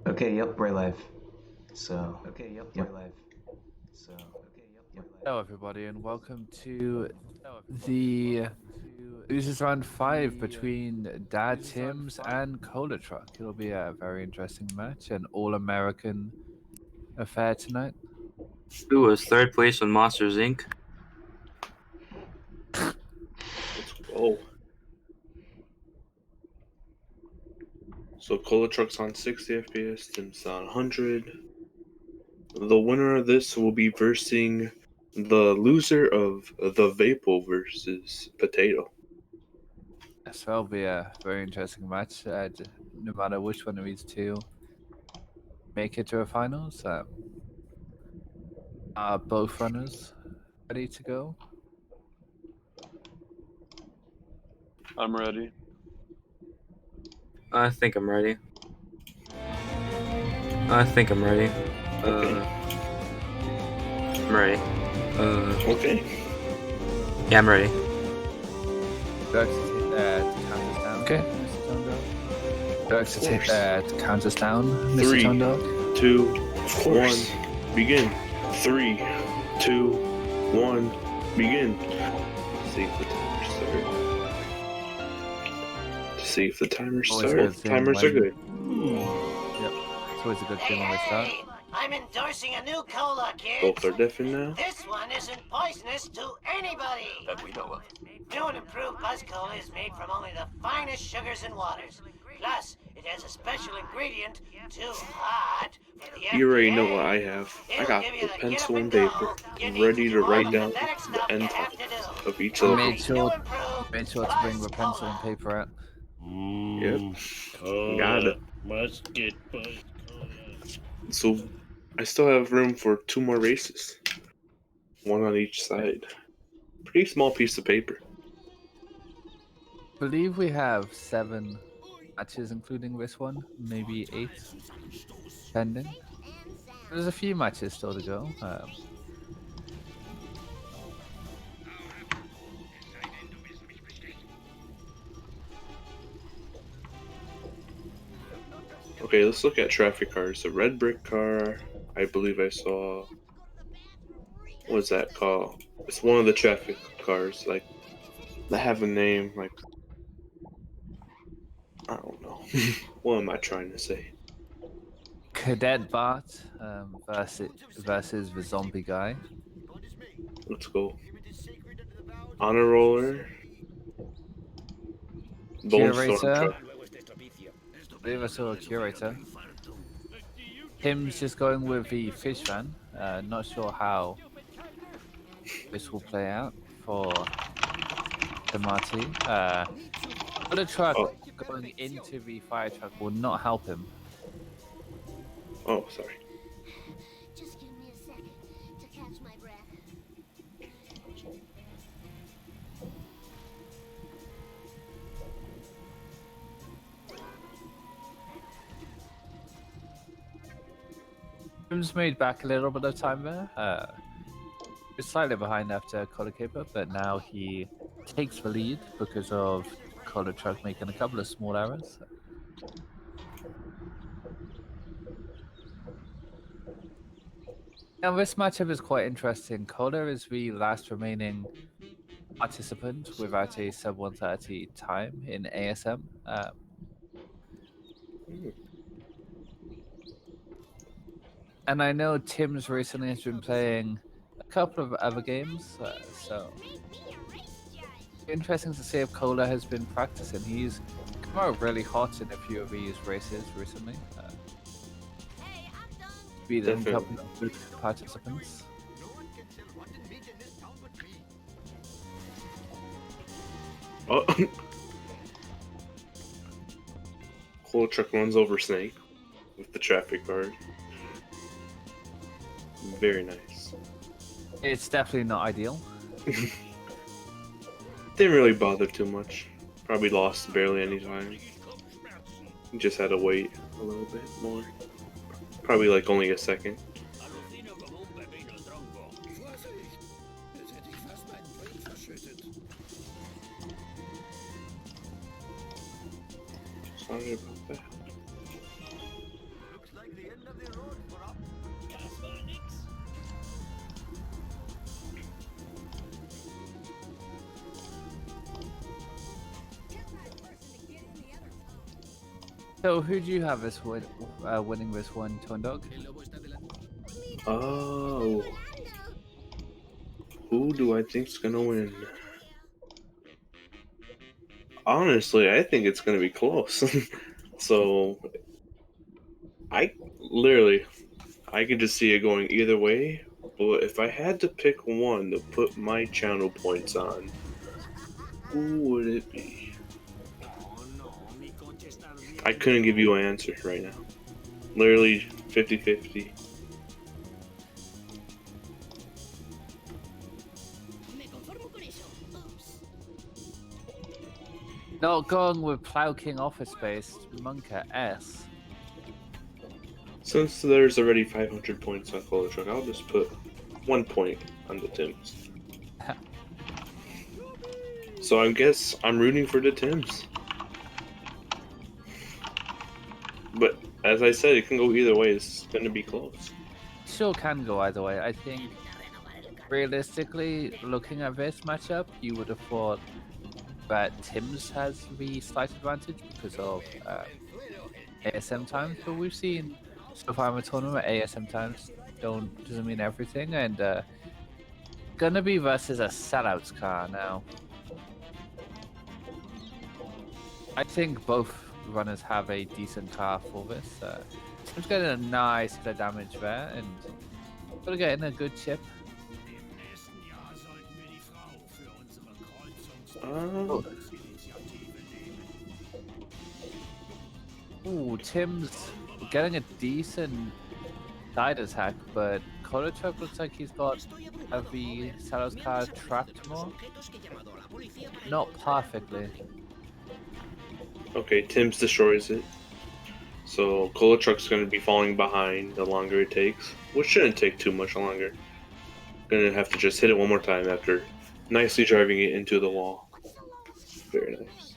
Okay, yep, we're live. We're live. Hello, everybody, and welcome to the Losers Round 5 between Dad Tim's and ColaTruck. It'll be a very interesting match, an all American affair tonight. Who was third place on Monsters Inc. Let's go. So ColaTruck's on 60 FPS, Tim's on 100. The winner of this will be versing the loser of the Vapo versus Potato. So it'll be a very interesting match, no matter which one of these two make it to a finals. Are both runners ready to go? I'm ready. I think I'm ready. I'm ready. Okay. Yeah, I'm ready. Dirk to count us down. Okay. Mr. Tondo. Dirk to count us down, Mr. Three. Tondo. 2, 1, begin. 3, 2, 1, begin. See if the timer starts. See if the timer Always starts. good thing Timers are when- good. Yep. It's always a good thing when we start. Hey, I'm endorsing a new cola, kids. Both are deafened now. This one isn't poisonous to anybody. That we know of. New and improved Buzz Cola is made from only the finest sugars and waters. Plus, it has a special ingredient, too hot for the FDA. You already know what I have. I got the pencil and paper ready to write down the end of each I level. made sure to bring the pencil and paper out. Yep. Got it. Must get Buzz Cola. So I still have room for 2 more races. 1 on each side. Pretty small piece of paper. I believe we have 7 matches, including this one, maybe 8 pending. There's a few matches still to go. Okay, let's look at traffic cars. The red brick car, I believe I saw. What's that called? It's one of the traffic cars, like, that have a name, like, I don't know. What am I trying to say? Cadet Bart versus the zombie guy. Let's go. Honor roller. Bone Curator. storm truck. I believe I saw a curator. Tim's just going with the fish van. Not sure how this will play out for the Marty. But a truck going into the fire truck will not help him. Oh, sorry. Just give me a second to catch my breath. Tim's made back a little bit of time there. He's slightly behind after ColaCaper, but now he takes the lead because of ColaTruck making a couple of small errors. Now this matchup is quite interesting. Cola is the last remaining participant without a sub 130 time in ASM. And I know Tim's recently has been playing a couple of other games, so interesting to see if Cola has been practicing. He's come out really hot in a few of these races recently. Beating a couple of good participants. Oh. Cool truck runs over Snake with the traffic guard. Very nice. It's definitely not ideal. Didn't really bother too much. Probably lost barely any time. Just had to wait a little bit more. Probably like only a second. Sorry about that. So who do you have winning this one, Tone Dog? Oh, who do I think's gonna win? Honestly, I think it's gonna be close. So I literally, I could just see it going either way. But if I had to pick one to put my channel points on, who would it be? I couldn't give you an answer right now. Literally 50-50. Not going with Plow King Office Space, Monka S. Since there's already 500 points on ColaTruck, I'll just put 1 point on the Tims. So I guess I'm rooting for the Tims. But as I said, it can go either way. It's going to be close. Sure can go either way. I think realistically, looking at this matchup, you would have thought that Tim's has the slight advantage because of ASM times, but we've seen so far in the tournament ASM times doesn't mean everything, and gonna be versus a sellouts car now. I think both runners have a decent car for this. Tim's getting a nice bit of damage there, and gonna get in a good chip. Ooh, Tim's getting a decent side attack, but ColaTruck looks like he's got the Salos car trapped more. Not perfectly. Okay, Tim's destroys it. So ColaTruck's going to be falling behind the longer it takes, which shouldn't take too much longer. Going to have to just hit it one more time after nicely driving it into the wall. Very nice.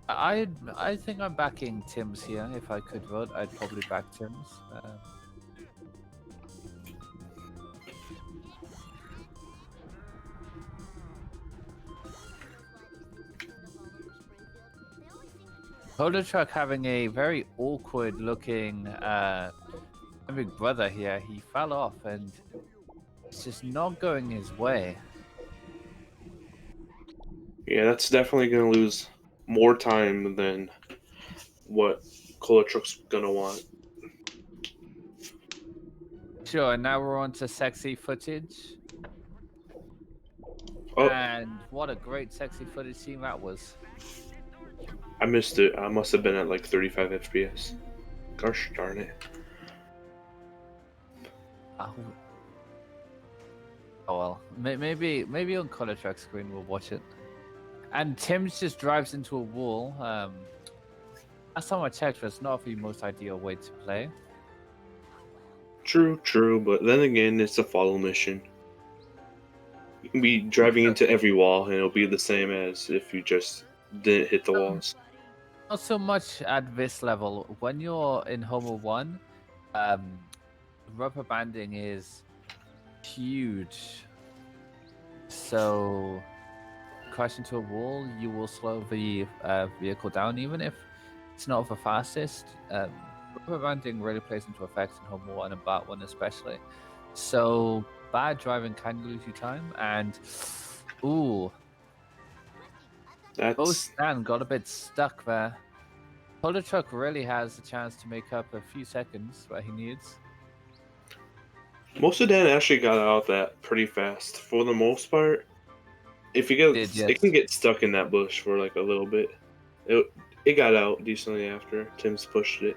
I think I'm backing Tim's here. If I could vote, I'd probably back Tim's. ColaTruck having a very awkward looking big brother here. He fell off and it's just not going his way. Yeah, that's definitely going to lose more time than what ColaTruck's going to want. Sure, and now we're on to sexy footage. Oh, And what a great sexy footage scene that was. I missed it. I must have been at like 35 FPS. Gosh darn it. Oh well, maybe on ColaTruck screen we'll watch it. And Tim's just drives into a wall. Last time I checked, that's not the most ideal way to play. True, but then again, it's a follow mission. You can be driving into every wall and it'll be the same as if you just didn't hit the walls. Not so much at this level. When you're in Homer 1, rubber banding is huge. So, crash into a wall, you will slow the vehicle down, even if it's not the fastest. Rubber banding really plays into effect in Homer 1 and Bat 1 especially. So, bad driving can lose you time, and ooh. Both Stan got a bit stuck there. ColaTruck really has a chance to make up a few seconds where he needs. Most of Dan actually got out that pretty fast. For the most part, if you get, it can get stuck in that bush for like a little bit. It got out decently after Tim's pushed it.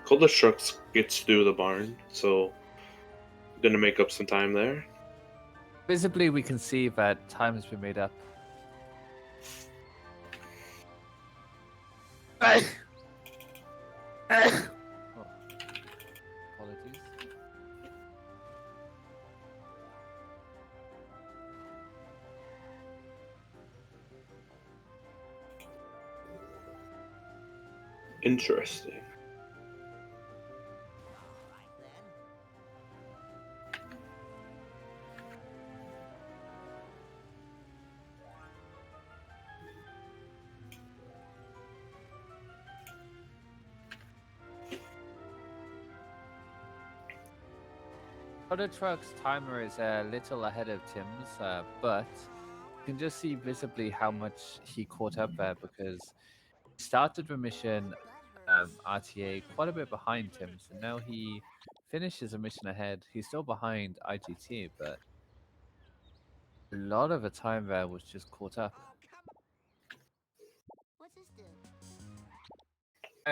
ColaTruck gets through the barn, so gonna make up some time there. Visibly, we can see that time has been made up. Oh, apologies. Interesting. ColaTruck's timer is a little ahead of Tim's, but you can just see visibly how much he caught up there because he started the mission RTA quite a bit behind Tim, so now he finishes a mission ahead. He's still behind IGT, but a lot of the time there was just caught up. What's this do?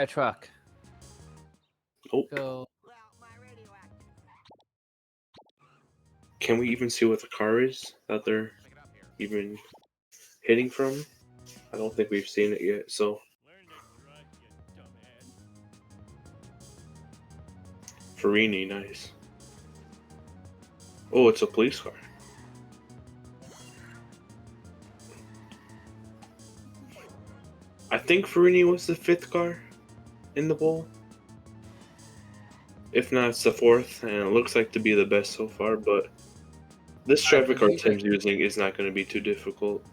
Truck. Oh, Go. can we even see what the car is that they're even hitting from? I don't think we've seen it yet, so. Farini, nice. Oh, it's a police car. I think Farini was the 5th car in the bowl. If not, it's the 4th, and it looks like to be the best so far, but this traffic car Tim's using is not going to be too difficult.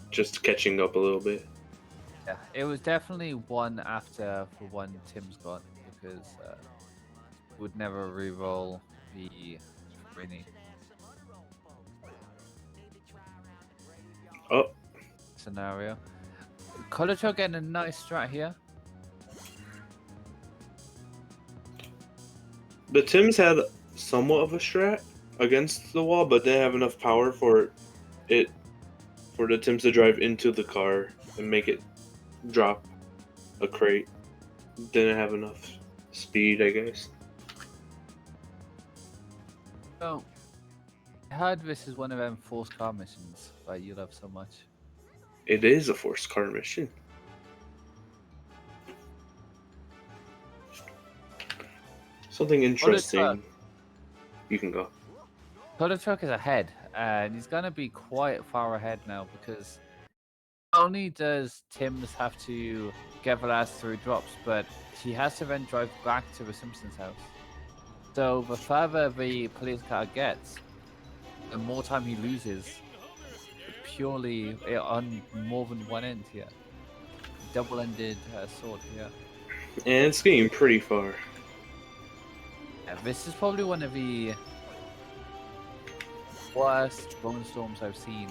Just catching up a little bit. Yeah, it was definitely one after the one Tim's got because would never re-roll the Farini. Oh, Scenario. ColaTruck getting a nice strat here. the Tims had somewhat of a strat against the wall, but didn't have enough power for the Tims to drive into the car and make it drop a crate. Didn't have enough speed, I guess. So, I heard this is one of them forced car missions that you love so much. It is a forced car mission. Something interesting. You can go. ColaTruck is ahead, and he's gonna be quite far ahead now because not only does Tim's have to get the last 3 drops, but he has to then drive back to the Simpsons house. So the further the police car gets, the more time he loses. Purely on more than one end here. Double-ended sword here. And it's getting pretty far. Yeah, this is probably one of the worst bone storms I've seen.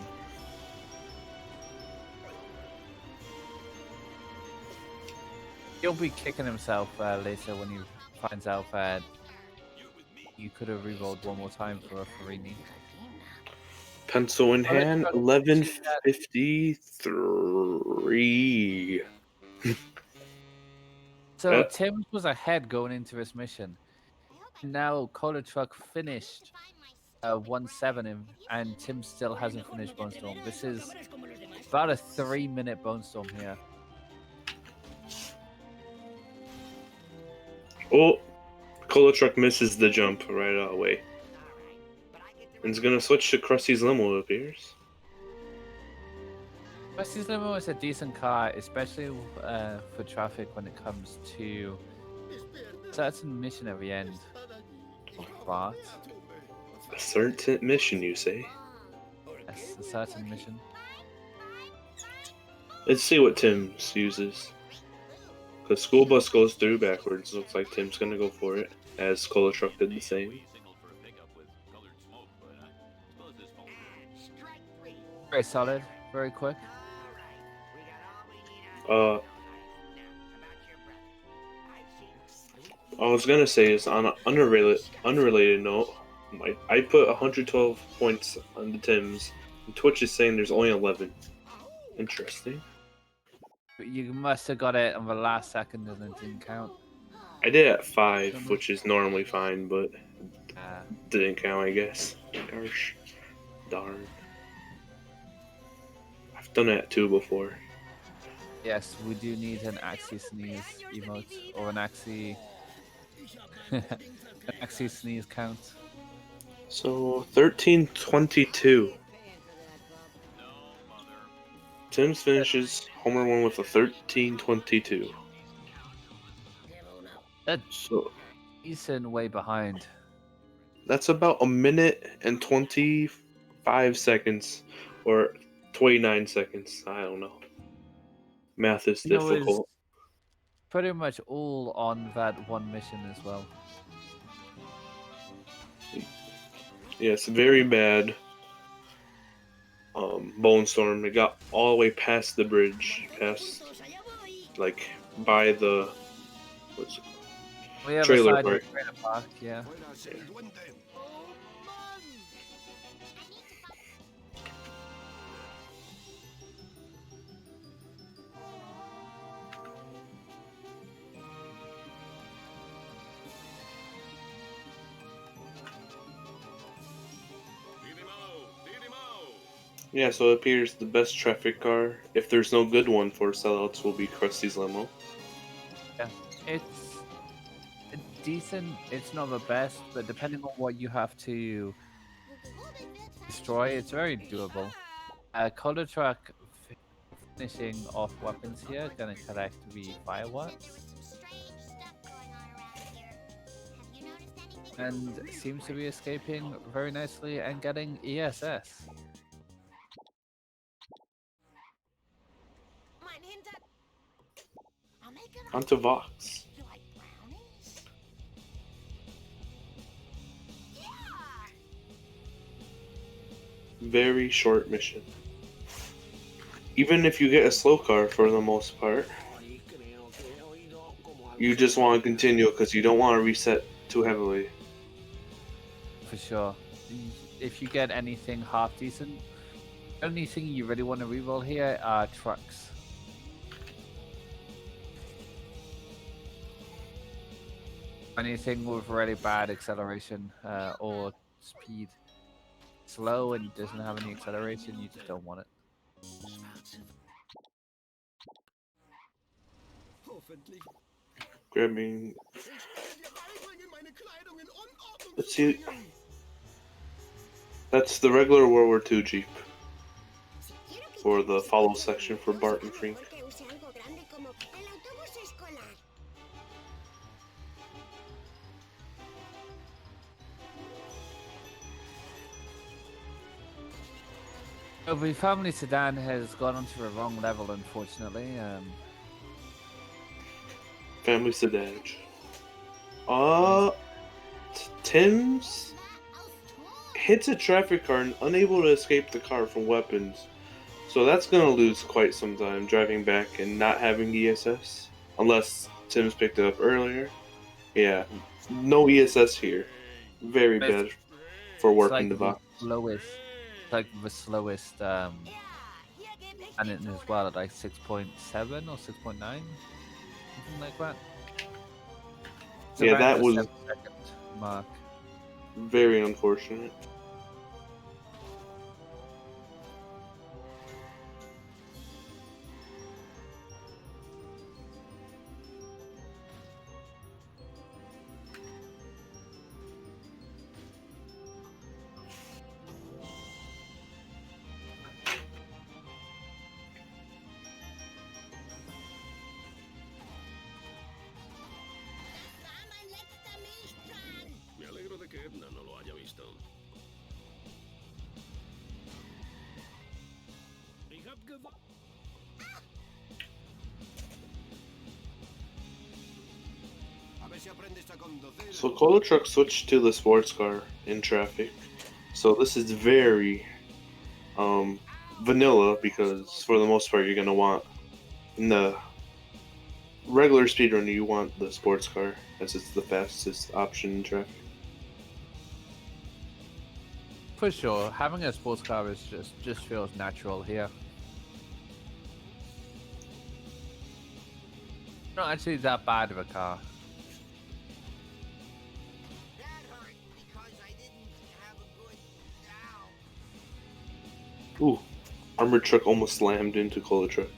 He'll be kicking himself later when he finds out that you could have rerolled one more time for a Farini. Pencil in hand, 11:53. So Tim was ahead going into this mission. Now ColaTruck finished 1-7 and Tim still hasn't finished Bone Storm. This is about a 3-minute Bone Storm here. Oh, ColaTruck misses the jump right away. And it's gonna switch to Krusty's limo, it appears. Krusty's limo is a decent car, especially for traffic when it comes to a certain mission at the end of Bart. A certain mission, you say? Yes, a certain mission. Let's see what Tim's uses. The school bus goes through backwards. Looks like Tim's gonna go for it, as ColaTruck did the same. Very solid, very quick. I was gonna say is on an unrelated note, I put 112 points on the Tims, and Twitch is saying there's only 11. Interesting. You must have got it on the last second and it didn't count. I did at 5, which is normally fine, but Uh, didn't count, I guess. Gosh, darn. I've done it at 2 before. yes, we do need an Axie Sneeze emote or an Axie an Axie Sneeze count. So 13:22. Tim's finishes Homer 1 with a 13:22. That's So decent way behind. that's about a minute and 25 seconds, or 29 seconds. I don't know. Math is You know, it's difficult. pretty much all on that one mission as well. Yes, very bad. Bone storm. It got all the way past the bridge, past like by the what's it called? We have a Trailer side of the park. trailer park, yeah. Yeah, so it appears the best traffic car, if there's no good one for sellouts, will be Krusty's limo. Yeah, it's decent. It's not the best, but depending on what you have to destroy, it's very doable. ColaTruck finishing off weapons here, gonna collect the fireworks, and seems to be escaping very nicely and getting ESS. Onto Vox. You like brownies? Very short mission. Even if you get a slow car for the most part, you just want to continue because you don't want to reset too heavily. For sure. If you get anything half decent, the only thing you really want to reroll here are trucks. Anything with really bad acceleration or speed. Slow and doesn't have any acceleration, you just don't want it. Grabbing. Let's see. That's the regular World War II Jeep for the follow section for Bart and Frink. The family sedan has gone onto the wrong level, unfortunately. Family sedan. Tim's hits a traffic car and unable to escape the car from weapons. So that's gonna lose quite some time driving back and not having ESS. Unless Tim's picked it up earlier. Yeah. No ESS here. Very bad for It's working like the box. the slowest and it as well at like 6.7 or 6.9, something like that. It's Yeah, around that the was 7-second mark. very unfortunate. Me alegro de que Edna no lo haya visto. Ich hab gewonnen. So ColaTruck switched to the sports car in traffic. So this is very vanilla because for the most part you're gonna want in the regular speedrun you want the sports car as it's the fastest option in traffic. For sure, having a sports car is just feels natural here. Not actually that bad of a car. Ooh, armored truck almost slammed into ColaTruck.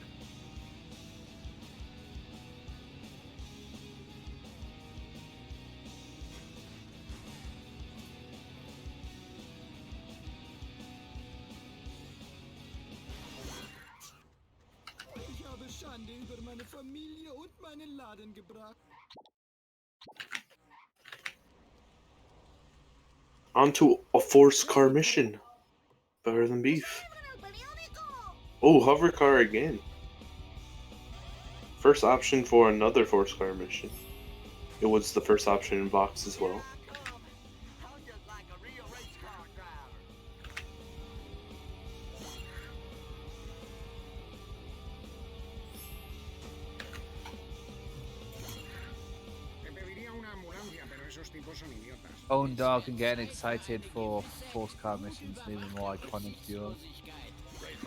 Ich habe Schande über meine Familie und meinen Laden gebracht. Onto a forced car mission. Better than beef. Oh, hover car again. First option for another forced car mission. It was the first option in Vox as well. Own dog and getting excited for force car missions, even more iconic duos.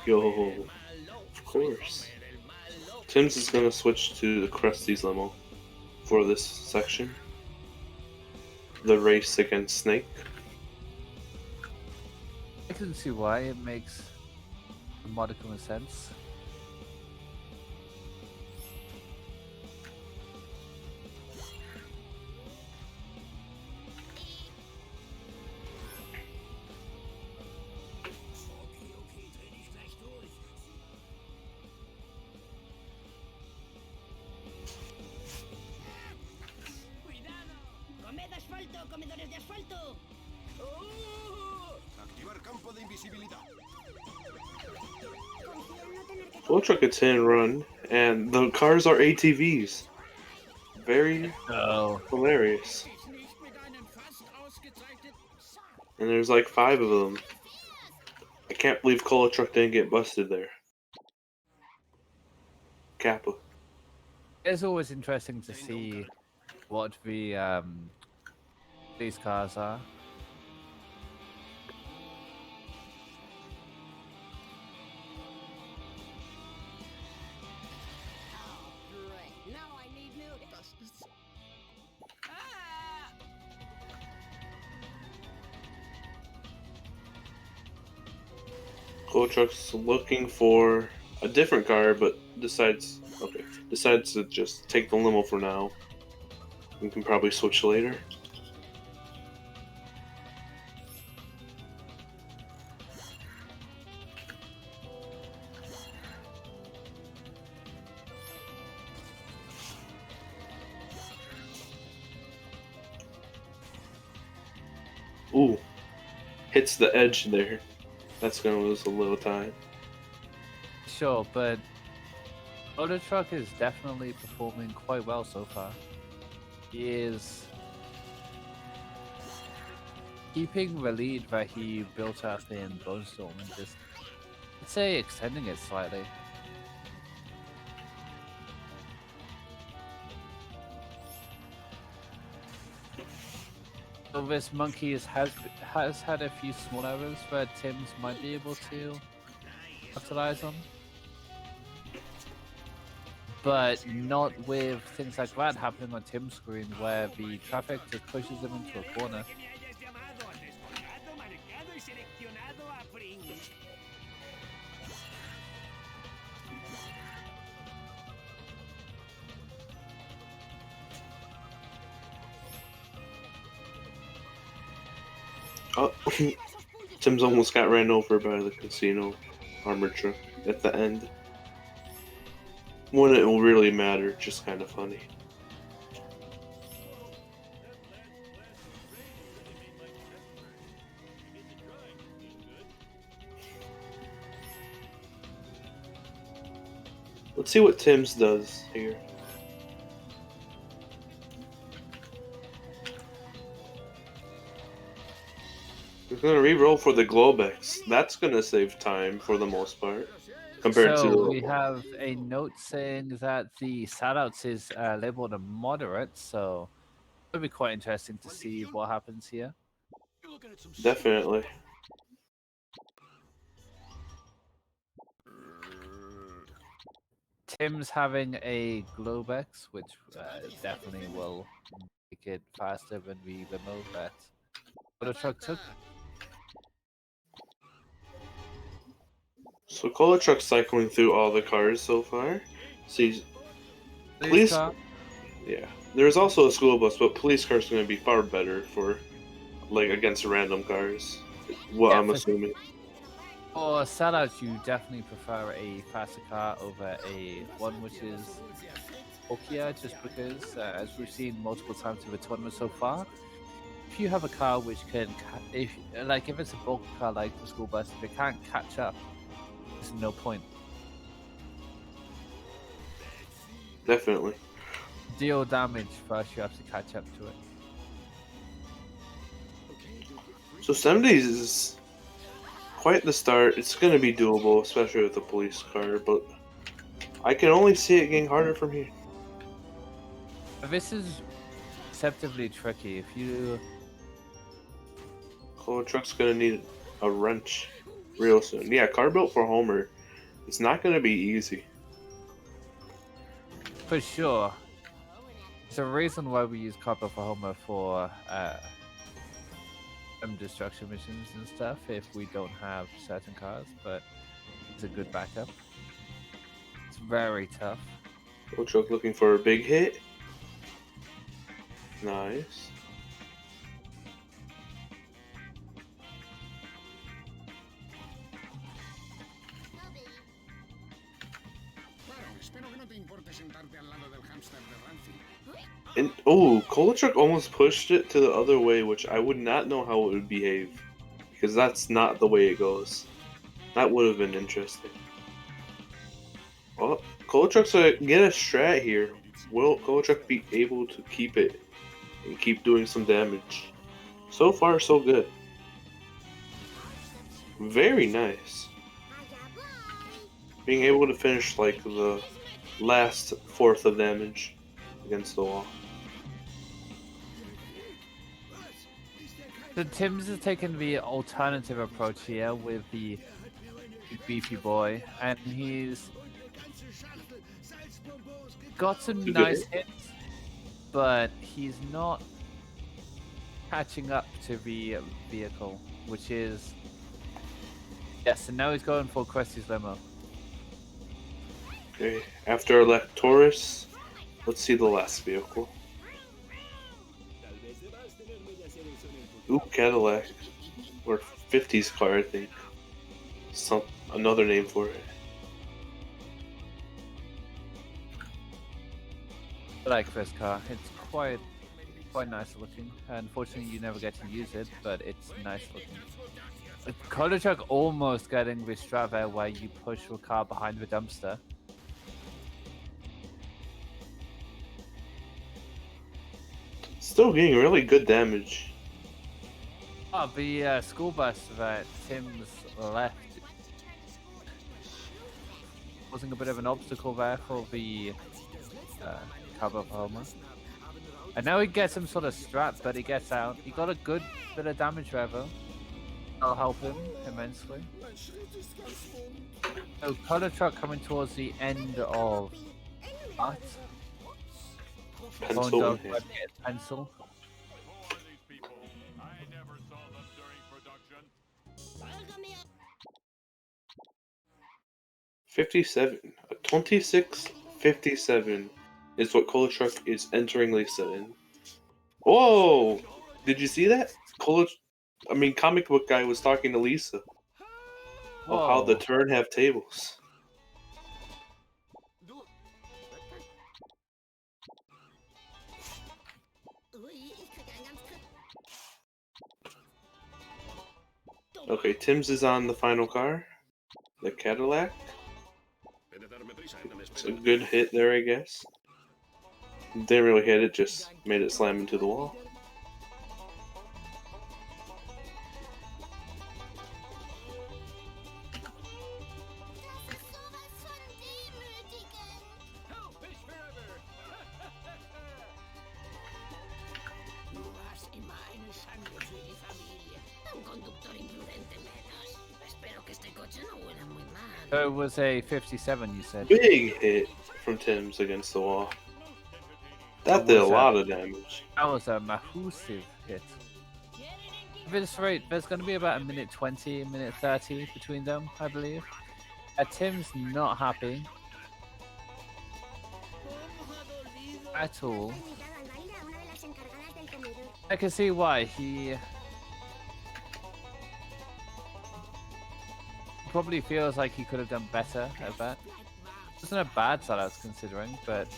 Yo, of course. Tim's is gonna switch to the Krusty's limo for this section. The race against Snake. I can see why it makes a modicum of sense. Comedores de asfalto. Activar campo de invisibilidad. ColaTruck gets hit and run, and the cars are ATVs. Very hilarious. And there's like 5 of them. I can't believe ColaTruck didn't get busted there. Kappa. It's always interesting to see what these cars are. Great. Now I need new buses. ColaTruck's looking for a different car, but decides to just take the limo for now. We can probably switch later. Ooh, hits the edge there. That's gonna lose a little time. Sure, but ColaTruck is definitely performing quite well so far. He is keeping the lead that he built up in Bone Storm and just, I'd say, extending it slightly. So this monkey has had a few small errors that Tim's might be able to capitalize on. But not with things like that happening on Tim's screen, where the traffic just pushes him into a corner. Oh, Tim's almost got ran over by the casino armored truck at the end. When it will really matter, just kind of funny. Let's see what Tim's does here. We're gonna re-roll for the Globex. That's gonna save time for the most part, compared So to we have a note saying that the shoutouts is labeled a moderate, so it'll be quite interesting to see what happens here. definitely. Tim's having a Globex, which definitely will make it faster than the limo that ColaTruck took. So ColaTruck's cycling through all the cars so far. See, police. car. Yeah, there's also a school bus, but police cars are going to be far better for, like, against random cars. What Yeah, I'm for- assuming. For sellouts, you definitely prefer a faster car over a one which is bulkier, just because, as we've seen multiple times in the tournament so far, if you have a car which can, if it's a bulk car like the school bus, if it can't catch up, there's no point. Definitely. Deal damage first, you have to catch up to it. So 70s is quite the start. It's going to be doable, especially with the police car, but I can only see it getting harder from here. This is deceptively tricky. If you ColaTruck's going to need a wrench real soon. Yeah, car built for Homer. It's not going to be easy. For sure. There's a reason why we use Copper for Homer for destruction missions and stuff if we don't have certain cars, but it's a good backup. It's very tough. ColaTruck looking for a big hit. Nice. And ColaTruck almost pushed it to the other way, which I would not know how it would behave, because that's not the way it goes. That would have been interesting. Well, ColaTruck's gonna get a strat here. Will ColaTruck be able to keep it and keep doing some damage? So far, so good. Very nice. Being able to finish like the last fourth of damage against the wall. So Tim's has taken the alternative approach here with the beefy boy, and he's got some nice hits, but he's not catching up to the vehicle, which is yes. And now he's going for Krusty's limo. Okay, after Electoris, let's see the last vehicle. Ooh, Cadillac. Or 50s car, I think. Another name for it. I like this car. It's quite nice looking. Unfortunately, you never get to use it, but it's nice looking. ColaTruck almost getting this strat there where you push your car behind the dumpster. Still getting really good damage. Oh, the school bus that Tim's left causing a bit of an obstacle there for the cover of Homer. And now he gets some sort of strat, but he gets out. He got a good bit of damage there, though. That'll help him immensely. So ColaTruck coming towards the end of that. Pencil. Pencil. 57. A 26-57 is what ColaTruck is entering Lisa in. Whoa! Did you see that? Comic book guy was talking to Lisa. Oh, how the turn have tables. Okay, Tim's is on the final car. The Cadillac. It's a good hit there, I guess. Didn't really hit it, just made it slam into the wall. So it was a 57, you said? Big hit from Tim's against the wall. That did a lot of damage. That was a massive hit. At this rate, there's going to be about a minute 20, a minute 30 between them, I believe. Tim's not happy at all. I can see why. He probably feels like he could have done better at that. It wasn't a bad start, I was considering, but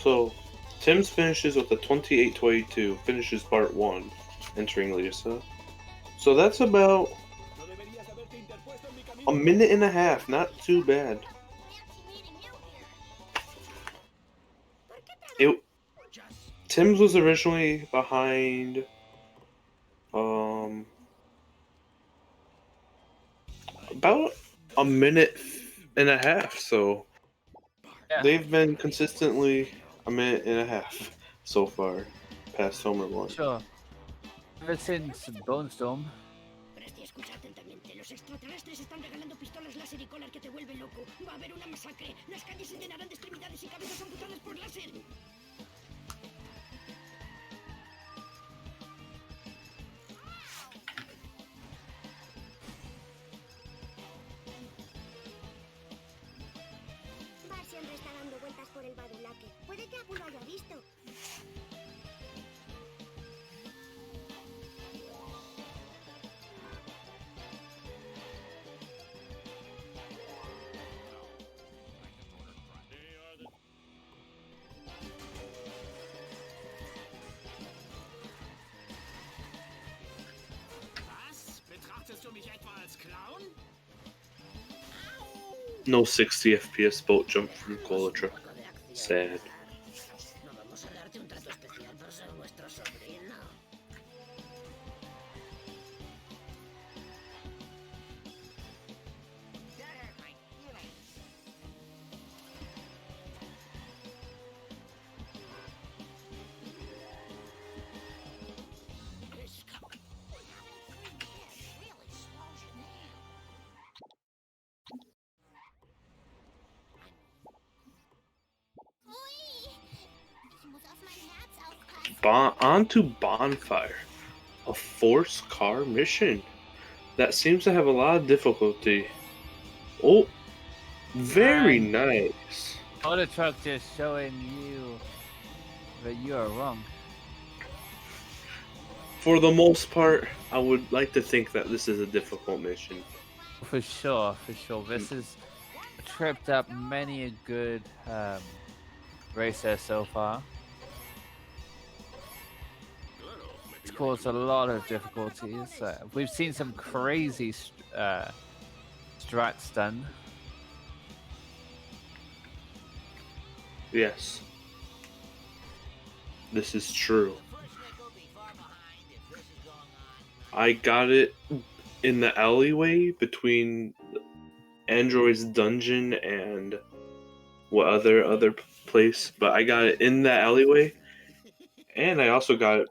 So, Tim's finishes with a 28-22, finishes part 1, entering Lisa. So that's about a minute and a half, not too bad. It Tim's was originally behind about a minute and a half, so Yeah. they've been consistently a minute and a half so far past Homer 1. Sure. Ever since Bone Storm, Preste a escucha atentamente. Los extraterrestres están regalando pistolas láser y colar que te vuelven loco. Va a haber una masacre. Las calles se llenarán de extremidades y cabezas amputadas por láser. Bar siempre está dando vueltas por el badulaque. Puede que Apu lo haya visto. Was? Betrachtest du mich etwa als Clown? No 60 FPS boat jump from ColaTruck. Sad. No vamos a darte un trato especial por ser nuestro sobrino. Ich muss auf mein Herz aufpassen. Onto Bonfire, a force car mission that seems to have a lot of difficulty. Oh, very nice. ColaTruck just showing you that you are wrong. For the most part, I would like to think that this is a difficult mission. For sure, for sure. This has tripped up many a good racer so far. It's caused a lot of difficulties. We've seen some crazy strats done. Yes. This is true. I got it in the alleyway between Android's dungeon and what other place, but I got it in that alleyway, and I also got it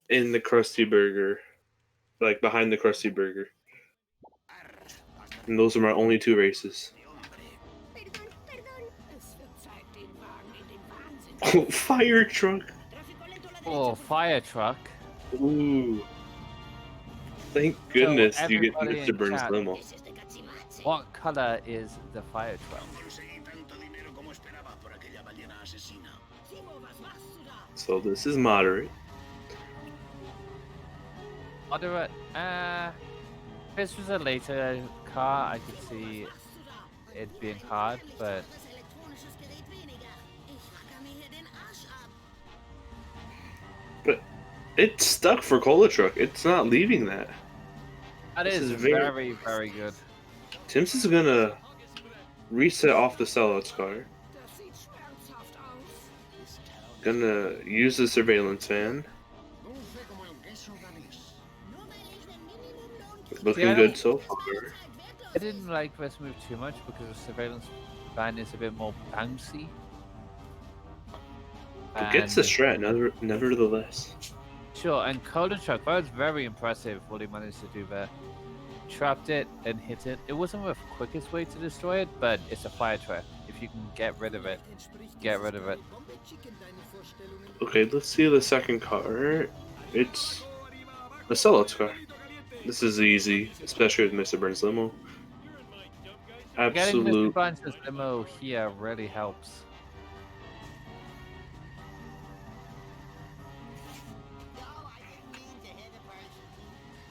in the Krusty Burger, like behind the Krusty Burger. And those are my only 2 races. Perdón, perdón. Es wird Zeit, den Wagen in den Wahnsinn. Oh, fire truck! Tráfico lento a la Oh, derecha. fire truck. Ooh. Thank goodness you get everybody Mr. in Burns chat- limo. Ese es de Cachivache. What color is the fire truck? Conseguí tanto dinero como esperaba por aquella ballena asesina. Timo, was machst du da? So this is moderate. Moderate. This was a later car. I could see it being hard, but Anderes elektronisches Gerät weniger. Ich racker mir hier den Arsch ab. But it's stuck for ColaTruck. It's not leaving that. that This is is very- very, very good. Tim's is gonna reset off the sellouts car. Das sieht schmerzhaft aus. Gonna use the surveillance van. Dulce como el queso danés. Nur weil ich einen Minimumlohn Looking Yeah, I good don't- so far. I didn't like this move too much because the surveillance van is a bit more bouncy. It gets the strat, nevertheless. Sure, and ColaTruck, that was very impressive what he managed to do there. Trapped it and hit it. It wasn't the quickest way to destroy it, but it's a fire truck. If you can get rid of it, get rid of it. Okay, let's see the second car. It's a sellouts car. This is easy, especially with Mr. Burns limo. Getting Mr. Absolute. Barnes' limo here really helps.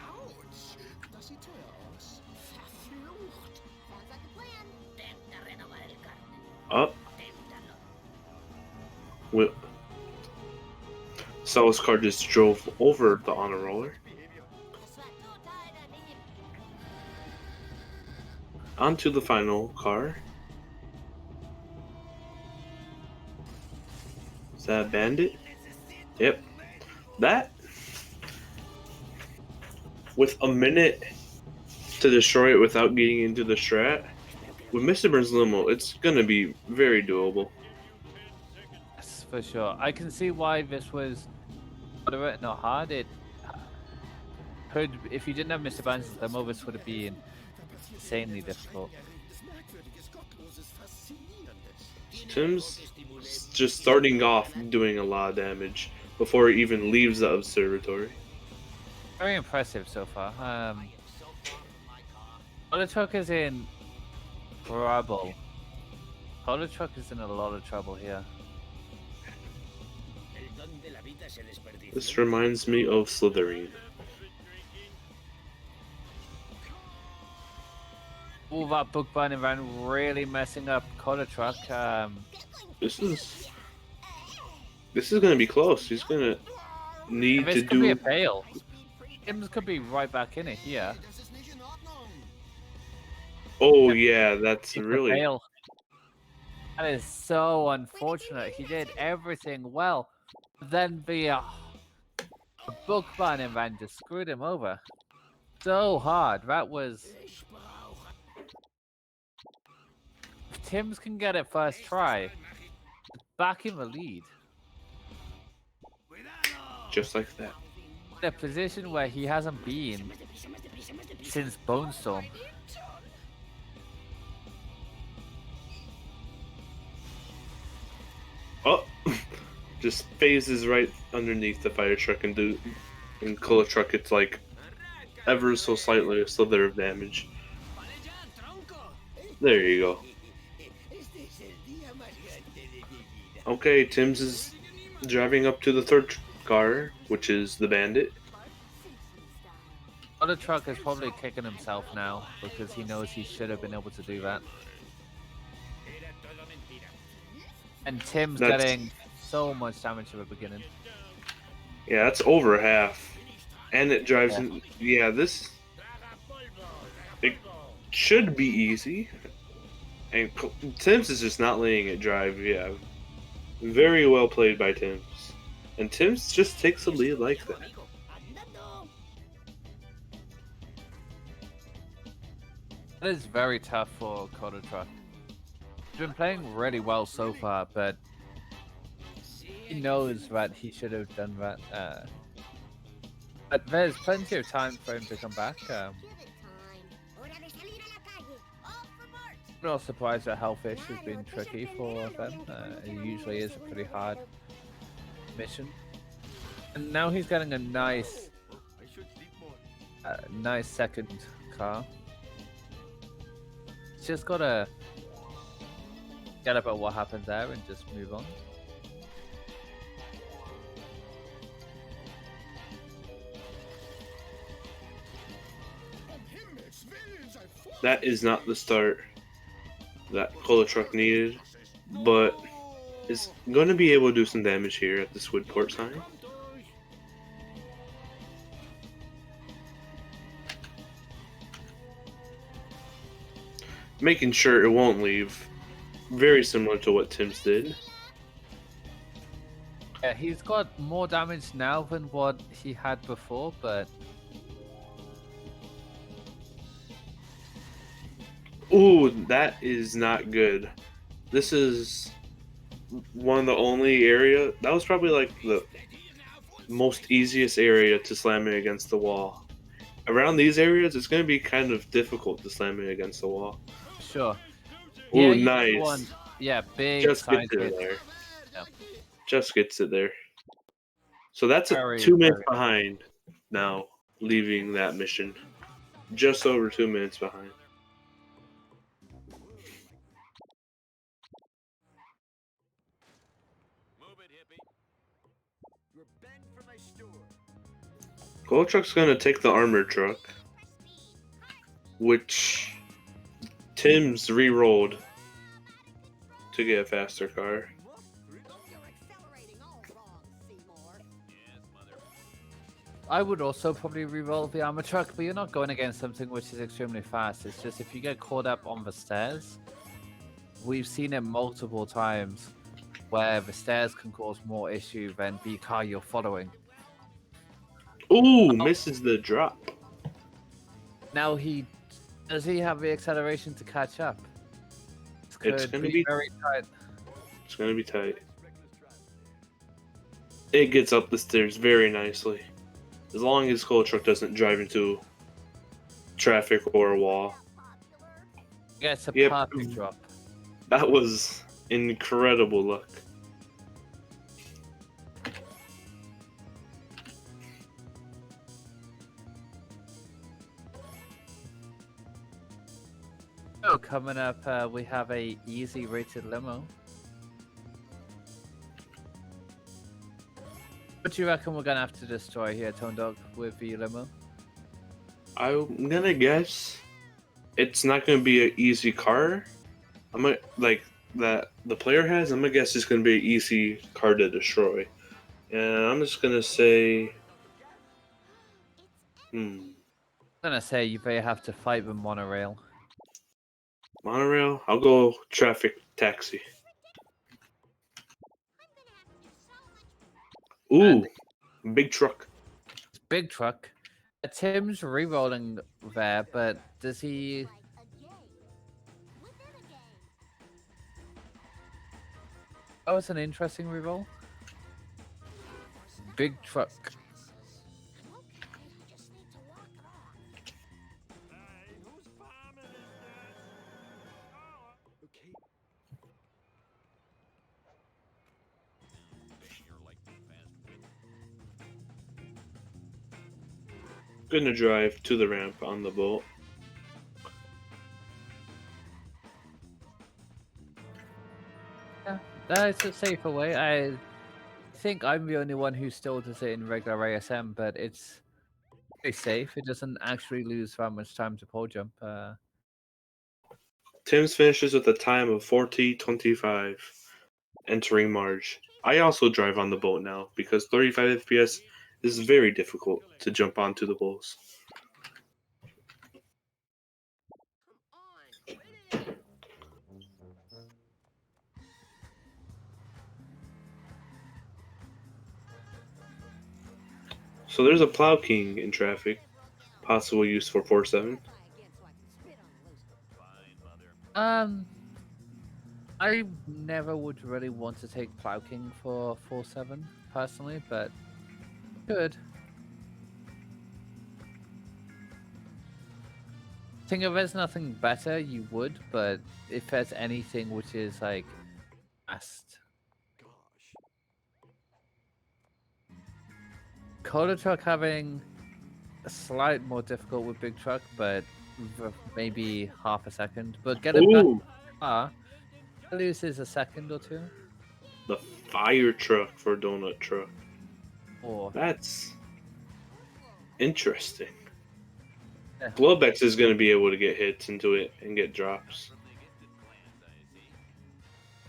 Autsch, das sieht teuer aus. Verflucht. Sounds like a plan. Intenta renovar el carnet. Up. Inténtalo. Well, Sal's car just drove over the honor roller. Onto the final car. Is that a bandit? Yep. That, with a minute to destroy it without getting into the strat, with Mr. Burns limo, it's gonna be very doable. Yes, for sure. I can see why this was moderate, not hard. It could, if you didn't have Mr. Burns' limo, this would have been insanely difficult. Tim's just starting off doing a lot of damage before he even leaves the observatory. Very impressive so far. ColaTruck is in trouble. ColaTruck is in a lot of trouble here. This reminds me of Slytherin. All that book burning around really messing up ColaTruck. This is gonna be close. He's gonna need This to could be a do. fail. Tim's could be right back in it here. Oh yeah, that's It's a really. fail. That is so unfortunate. He did everything well. Then the book burning van just screwed him over. So hard. That was. If Tim's can get it first try, back in the lead. Just like that. In a position where he hasn't been since Bone Storm. Oh, just phases right underneath the fire truck and ColaTruck. It's like ever so slightly a slither of damage. There you go. Okay, Tim's is driving up to the third car, which is the bandit. ColaTruck is probably kicking himself now because he knows he should have been able to do that. And Tim's getting so much damage at the beginning. Yeah, that's over half. And it drives in. Yeah, it should be easy. And Tim's is just not letting it drive. Yeah. Very well played by Tim's. And Tim's just takes the lead like that. That is very tough for ColaTruck. He's been playing really well so far, but he knows that he should have done that. But there's plenty of time for him to come back. I'm not surprised that Hellfish has been tricky for them. It usually is a pretty hard mission. And now he's getting a nice second car. He's just gotta get about what happened there and just move on. That is not the start that ColaTruck needed, but is going to be able to do some damage here at the Swidport sign. Making sure it won't leave. Very similar to what Tim's did. Yeah, he's got more damage now than what he had before, but Ooh, that is not good. This is one of the only area. That was probably like the most easiest area to slam it against the wall. Around these areas, it's going to be kind of difficult to slam it against the wall. sure. Ooh, you nice. won. Yeah, big Just side gets it hit. there. Yeah. Just gets it there. So that's Very, 2 minutes very- behind now, leaving that mission. Just over 2 minutes behind. ColaTruck's gonna take the armored truck, which Tim's re-rolled to get a faster car. I would also probably re-roll the armor truck, but you're not going against something which is extremely fast. It's just if you get caught up on the stairs, we've seen it multiple times where the stairs can cause more issue than the car you're following. Ooh, misses the drop. Now does he have the acceleration to catch up? It's Could gonna be be very tight. It's gonna be tight. It gets up the stairs very nicely. As long as ColaTruck doesn't drive into traffic or a wall. Gets a Yep. perfect drop. That was incredible luck. So coming up, we have a easy rated limo. What do you reckon we're gonna have to destroy here, Tone Dog, with the limo? I'm gonna guess it's not gonna be an easy car. I'm gonna like that the player has. I'm gonna guess it's gonna be an easy car to destroy, and I'm just gonna say, I'm gonna say you may have to fight the monorail. monorail. I'll go traffic taxi. Ooh, big truck. Big truck. Tim's re-rolling there, but does he? That was an interesting re-roll. Big truck. Gonna drive to the ramp on the boat. Yeah, that's a safer way. I think I'm the only one who still does it in regular ASM, but it's very safe. It doesn't actually lose that much time to pole jump. Tim's finishes with a time of 40:25, entering Marge. I also drive on the boat now because 35 FPS is very difficult to jump onto the poles. So there's a Plow King in traffic, possible use for 4-7. I never would really want to take Plow King for 4-7 personally, but good. Think if there's nothing better, you would, but if there's anything which is like fast. ColaTruck having a slight more difficult with Big Truck, but maybe half a second. But get him back Ooh, far, loses a second or two. the fire truck for Donut Truck. Or That's interesting. Yeah. Globex is going to be able to get hits into it and get drops.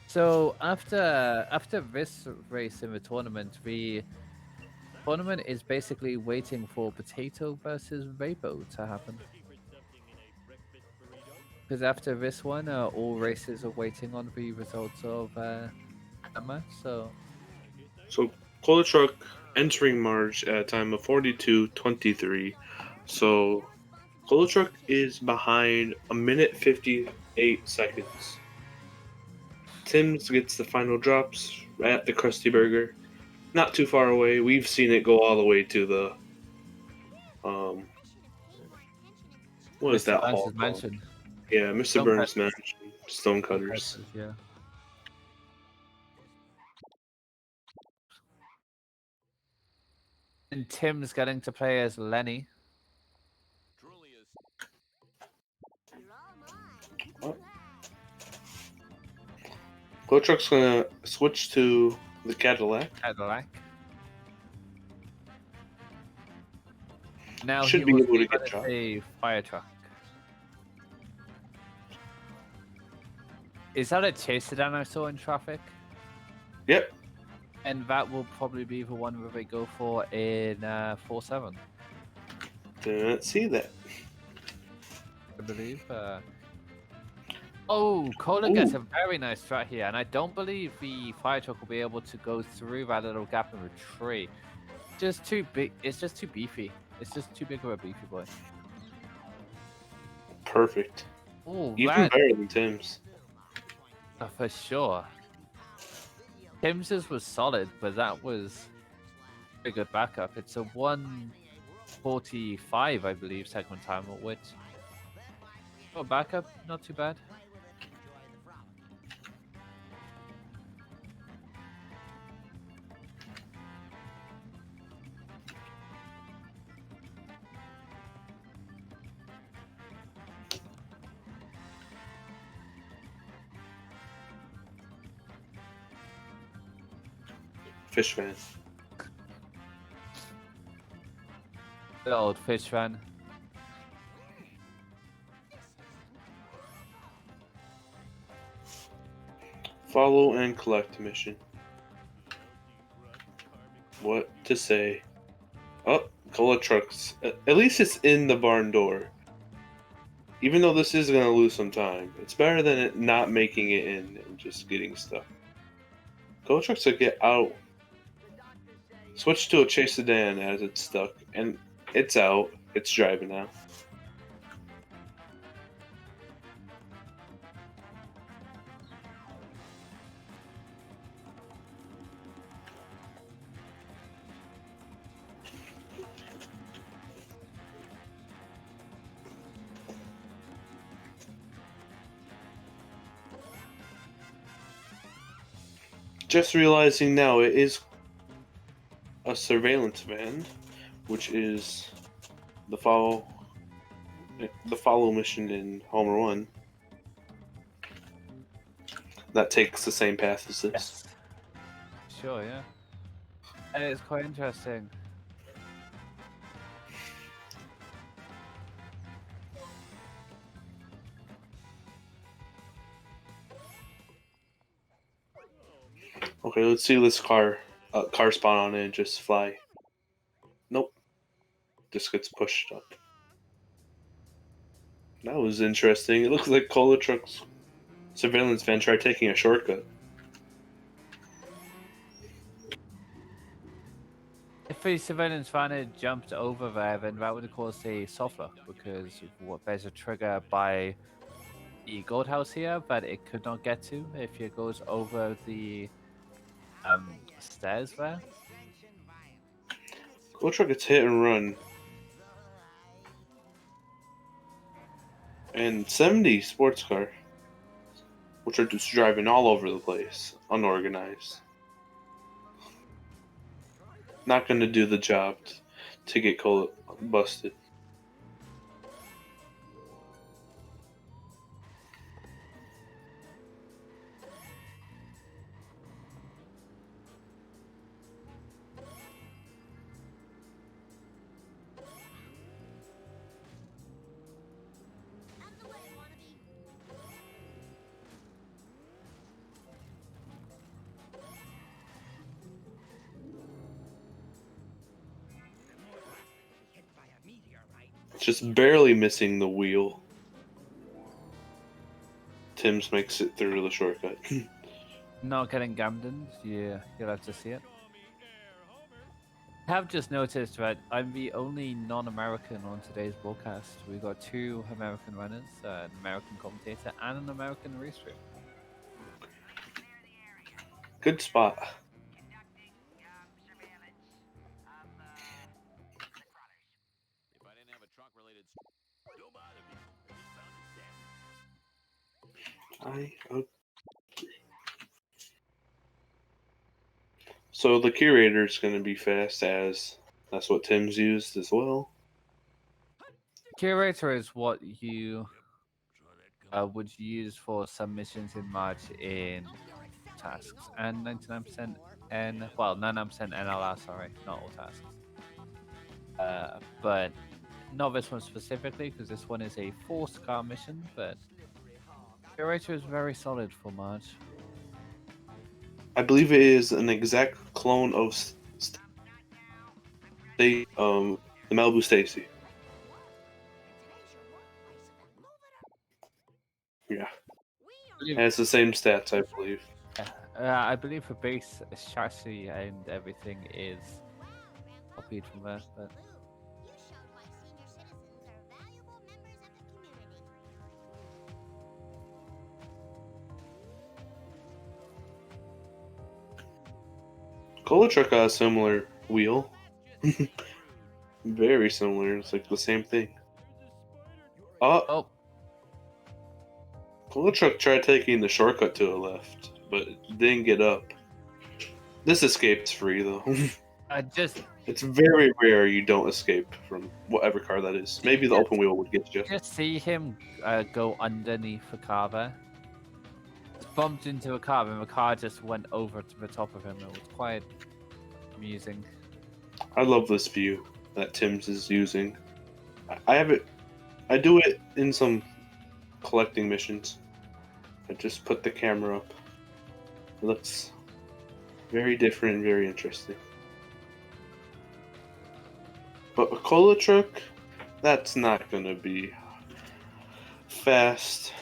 so after this race in the tournament is basically waiting for Potato versus Rainbow to happen. Because after this one, all races are waiting on the results of that match. So ColaTruck entering March at a time of 42:23. So ColaTruck is behind a minute 58 seconds. Tim's gets the final drops at the Krusty Burger. Not too far away. We've seen it go all the way to the what is Mr. that Burns' hall called? mansion. Yeah, Mr. Stone Burns' Cutters. mansion. Stonecutters. Yeah. And Tim's getting to play as Lenny. ColaTruck's gonna switch to the Cadillac. Cadillac. Now Should he be will able to see get that dropped. it's a fire truck. Is that a chase sedan I saw in traffic? Yep. And that will probably be the one that they go for in 4-7, Didn't see that. I believe. Oh, Cola gets a very nice strat here, and I don't believe the fire truck will be able to go through that little gap in the tree. Just too big. It's just too beefy. It's just too big of a beefy boy. Perfect. Oh, Even that better than Tim's. for sure. Tims's was solid, but that was a good backup. It's a 1:45, I believe, segment time, which for backup, not too bad. Fish fan. The old fish fan. Follow and collect mission. What to say? Oh, ColaTruck's. At least it's in the barn door. Even though this is going to lose some time, it's better than it not making it in and just getting stuck. ColaTruck's to get out. Switch to a chase sedan as it's stuck, and it's out. It's driving now. Just realizing now it is a surveillance van, which is the follow mission in Homer 1. That takes the same path as this. Yes. Sure, yeah. And it's quite interesting. Okay, let's see this car spawn on it and just fly. Nope. Just gets pushed up. That was interesting. It looks like ColaTruck's surveillance van tried taking a shortcut. If the surveillance van had jumped over there, then that would have caused a soft lock because there's a trigger by the gold house here that it could not get to if it goes over the stairs there. ColaTruck gets hit and run. And 70 sports car, which are just driving all over the place, unorganized. Not going to do the job to get Cola busted. Just barely missing the wheel. Tim's makes it through the shortcut. Not getting gamdened, yeah, you'll have to see it. I have just noticed that I'm the only non-American on today's broadcast. We've got 2 American runners, an American commentator, and an American race stream. Good spot. If I didn't have a truck related, don't bother me. I just found his So the curator is going to be fast, as that's what Tim's used as well. Curator is what you would use for some missions in March in tasks, and 99% well, 99% NLR, sorry, not all tasks. But not this one specifically, because this one is a forced car mission, but Curator is very solid for March. I believe it is an exact clone of the Malibu Stacy. Yeah, it has the same stats, I believe. I believe the base chassis and everything is copied from there, but ColaTruck got a similar wheel. Very similar. It's like the same thing. oh, ColaTruck tried taking the shortcut to the left, but didn't get up. This escape's free though. just It's very rare you don't escape from whatever car that is. Maybe the open wheel would get you. just see him go underneath the car there. Just bumped into a car, and the car just went over to the top of him. It was quite amusing. I love this view that Tim's is using. I have it. I do it in some collecting missions. I just put the camera up. It looks very different and very interesting. But a ColaTruck, that's not gonna be fast.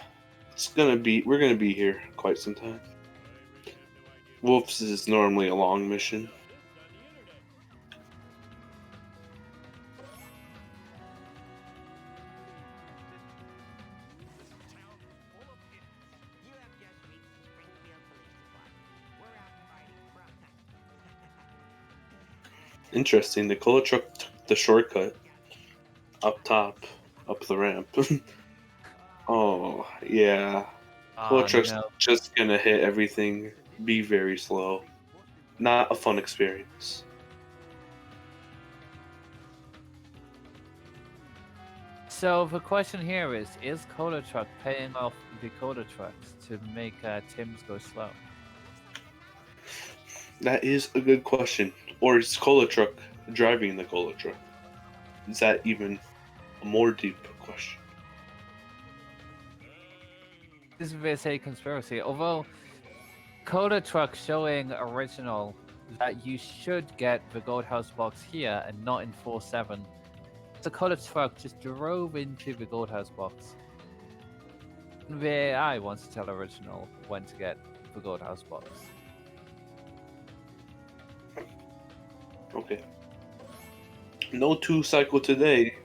We're gonna be here quite some time. Wolf's is normally a long mission. Interesting, the ColaTruck took the shortcut up top, up the ramp. Oh, yeah. ColaTruck's no. just gonna hit everything, be very slow. Not a fun experience. So the question here is ColaTruck paying off the ColaTrucks to make Tim's go slow? That is a good question. Or is ColaTruck driving the ColaTruck? Is that even a more deep question? This is a conspiracy. Although ColaTruck showing original that you should get the Gold House box here and not in 4-7. The ColaTruck just drove into the Gold House box. The AI wants to tell original when to get the Gold House box. Okay. No 2-cycle today.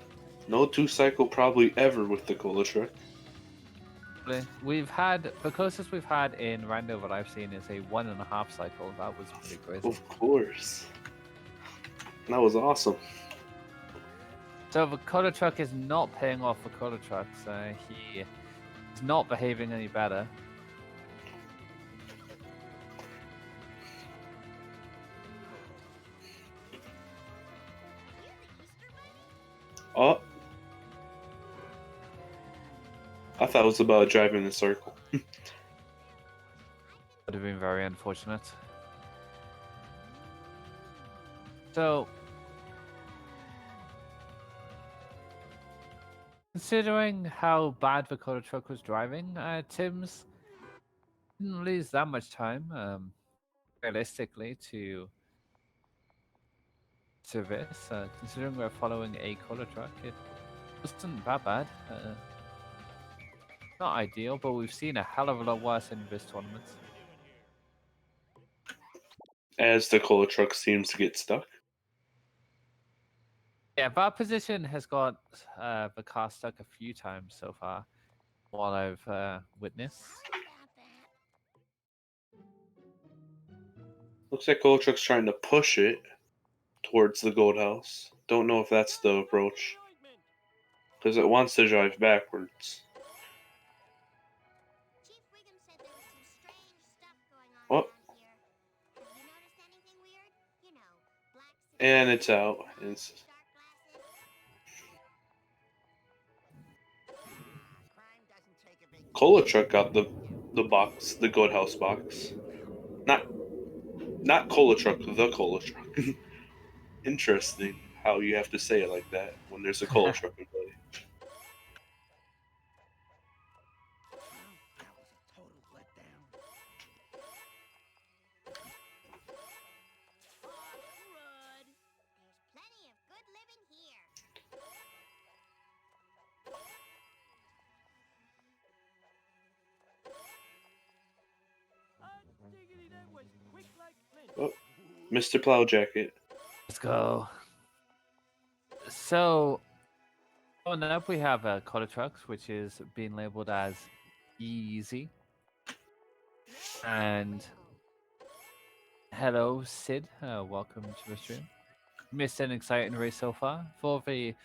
No 2-cycle probably ever with the ColaTruck. We've had, the closest we've had in Rando that I've seen is a 1.5 cycle. That was pretty crazy. Of course. That was awesome. So the ColaTruck is not paying off for ColaTrucks. He is not behaving any better. Oh. I thought it was about driving in a circle. Would have been very unfortunate. So, considering how bad the ColaTruck was driving, Tim's didn't lose that much time, realistically, to this. Considering we're following a ColaTruck, it wasn't that bad. Not ideal, but we've seen a hell of a lot worse in this tournament. As the ColaTruck seems to get stuck. Yeah, that position has got the car stuck a few times so far, while I've witnessed. Looks like ColaTruck's trying to push it towards the Gold House. Don't know if that's the approach. Because it wants to drive backwards. Oh. And it's out. ColaTruck got the box, the Gold House box. Not ColaTruck, the ColaTruck. Interesting how you have to say it like that when there's a ColaTruck in play. Oh, Mr. Plowjacket. Let's go. So, on up we have ColaTruck, which is being labeled as easy. And hello, Sid. Welcome to the stream. Missed an exciting race so far. For the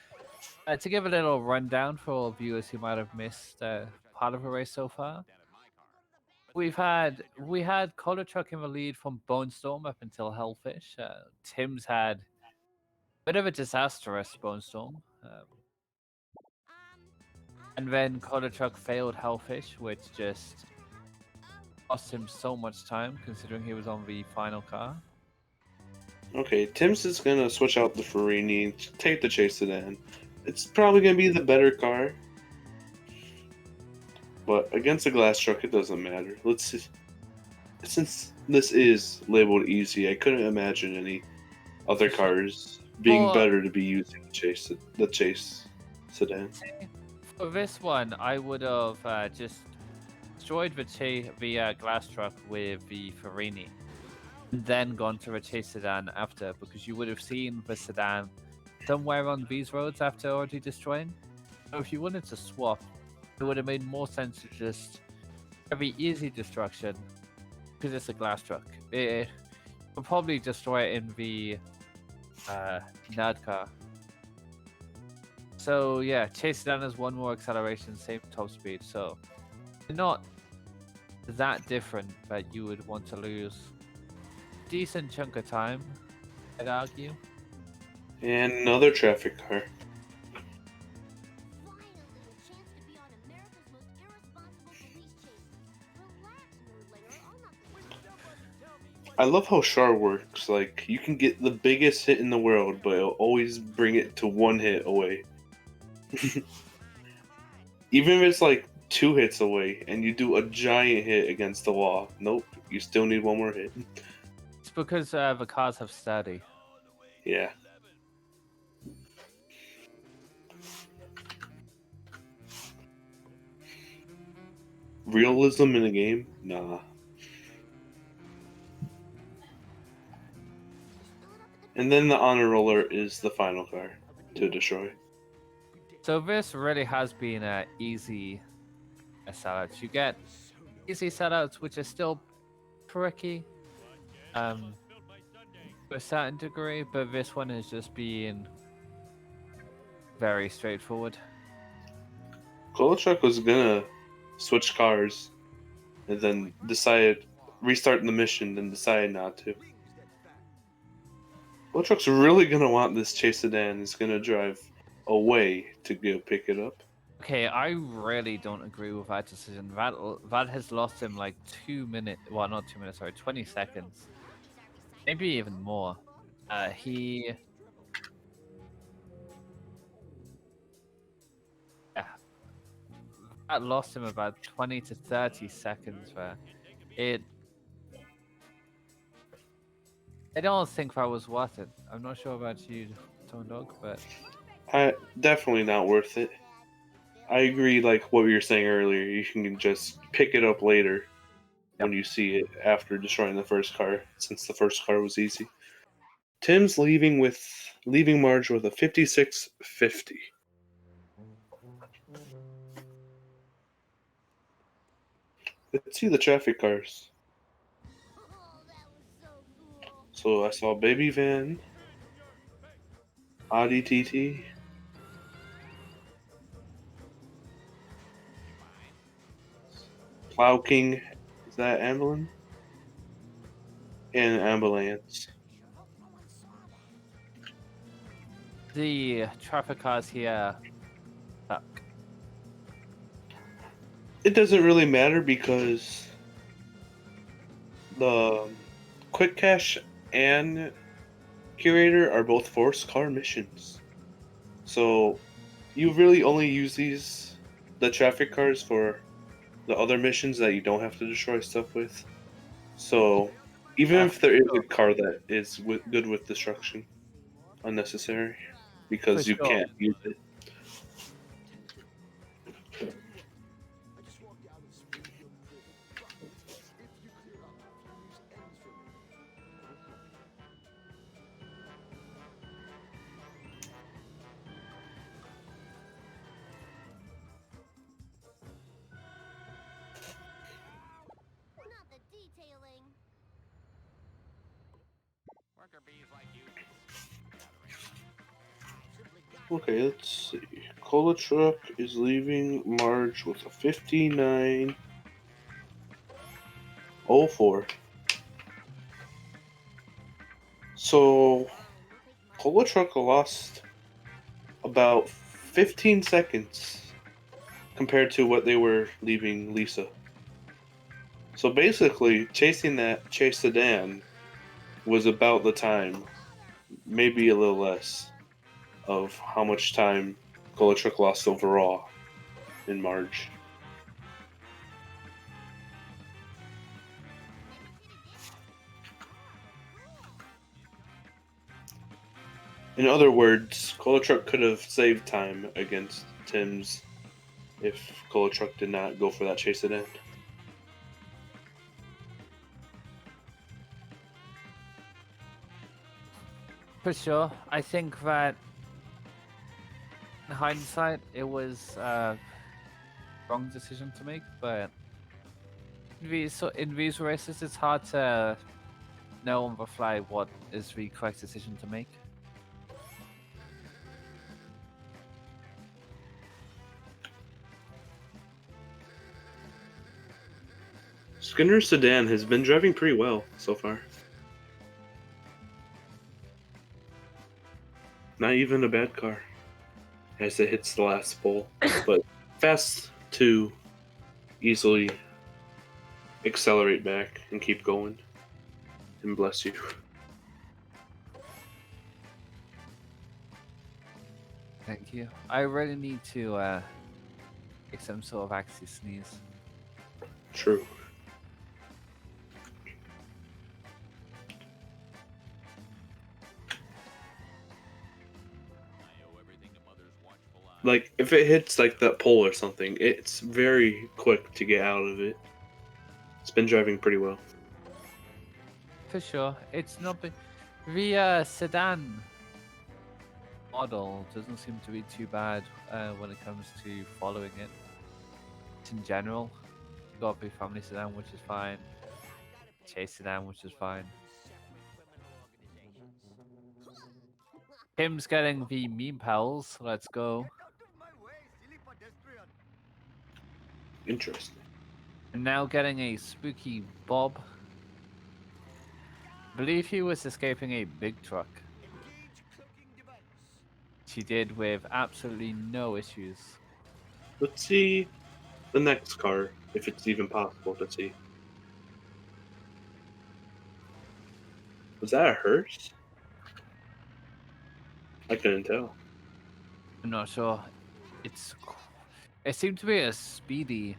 to give a little rundown for all viewers who might have missed part of the race so far, we had ColaTruck in the lead from Bone Storm up until Hellfish. Tim's had a bit of a disastrous Bone Storm. And then ColaTruck failed Hellfish, which just cost him so much time considering he was on the final car. Okay, Tim's is gonna switch out the Farini, take the Chase Sedan. It's probably gonna be the better car, but against a glass truck, it doesn't matter. Let's see. Since this is labeled easy, I couldn't imagine any other cars being Well, better to be using the Chase Sedan. For this one, I would have just destroyed the glass truck with the Farini, and then gone to the Chase Sedan after, because you would have seen the Sedan somewhere on these roads after already destroying. So if you wanted to swap, it would have made more sense to just have the easy destruction, because it's a glass truck. It will probably destroy it in the NAD car. So yeah, Chase Sedan has one more acceleration, same top speed, so they're not that different that you would want to lose decent chunk of time, I'd argue. And another traffic car. I love how Char works. Like, you can get the biggest hit in the world, but it'll always bring it to one hit away. Even if it's like 2 hits away and you do a giant hit against the wall, nope, you still need one more hit. It's because the cars have steady. Yeah. Realism in a game? Nah. And then the honor roller is the final car to destroy. So this really has been easy sellouts. You get easy sellouts, which are still tricky, to a certain degree, but this one is just being very straightforward. ColaTruck was gonna switch cars and then decided restarting the mission, then decided not to. ColaTruck's really gonna want this Chase Sedan. Is gonna drive away to go pick it up. Okay, I really don't agree with that decision. That has lost him like 2 minutes. Well, not 2 minutes. Sorry, 20 seconds, maybe even more. He. Yeah, that lost him about 20 to 30 seconds there. I don't think that was worth it. I'm not sure about you, Tone Dog, but Definitely not worth it. I agree, like what you were saying earlier. You can just pick it up later when you see it after destroying the first car, since the first car was easy. Tim's leaving Marge with a 56.50. Let's see the traffic cars. So I saw Baby Van, Audi TT, Plow King, is that Ambulance? And Ambulance. the traffic cars here suck. It doesn't really matter because the Quick Cash and Curator are both forced car missions. So you really only use the traffic cars for the other missions that you don't have to destroy stuff with. So even if there is a car that is good with destruction, unnecessary because For you sure. can't use it. Okay, let's see. ColaTruck is leaving March with a 59.04. So ColaTruck lost about 15 seconds compared to what they were leaving Lisa. So basically, chasing that Chase Sedan was about the time, maybe a little less, of how much time ColaTruck lost overall in March. In other words, ColaTruck could have saved time against Tim's if ColaTruck did not go for that Chase Sedan. For sure. I think that in hindsight, it was a wrong decision to make, but in these races, it's hard to know on the fly what is the correct decision to make. Skinner's Sedan has been driving pretty well so far. Not even a bad car as it hits the last pole, but fast to easily accelerate back and keep going. And bless you. Thank you. I really need to take some sort of active sneeze. True. Like, if it hits like that pole or something, it's very quick to get out of it. It's been driving pretty well. For sure. It's not been... The sedan model doesn't seem to be too bad when it comes to following it. In general, you got the family sedan, which is fine. Chase sedan, which is fine. Tim's getting the meme pals. Let's go. Interesting. And now getting a spooky Bob. I believe he was escaping a big truck. She did with absolutely no issues. Let's see the next car, if it's even possible to see. Was that a hearse? I couldn't tell. I'm not sure. It seemed to be a speedy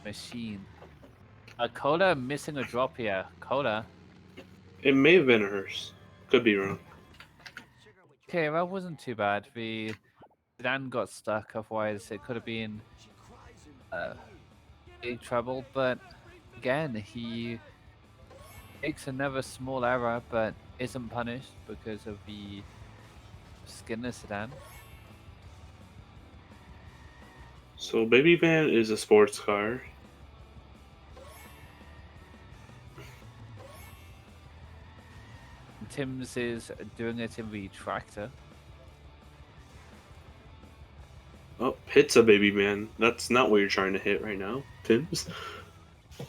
machine. Coda missing a drop here. Coda. It may have been a hearse. Could be wrong. Okay, that wasn't too bad. The sedan got stuck, otherwise it could have been big trouble. But again, he makes another small error, but isn't punished because of the Skinner sedan. So, Baby Van is a sports car. Tim's is doing it in the tractor. Oh, hits a Baby Van. That's not what you're trying to hit right now, Tim's.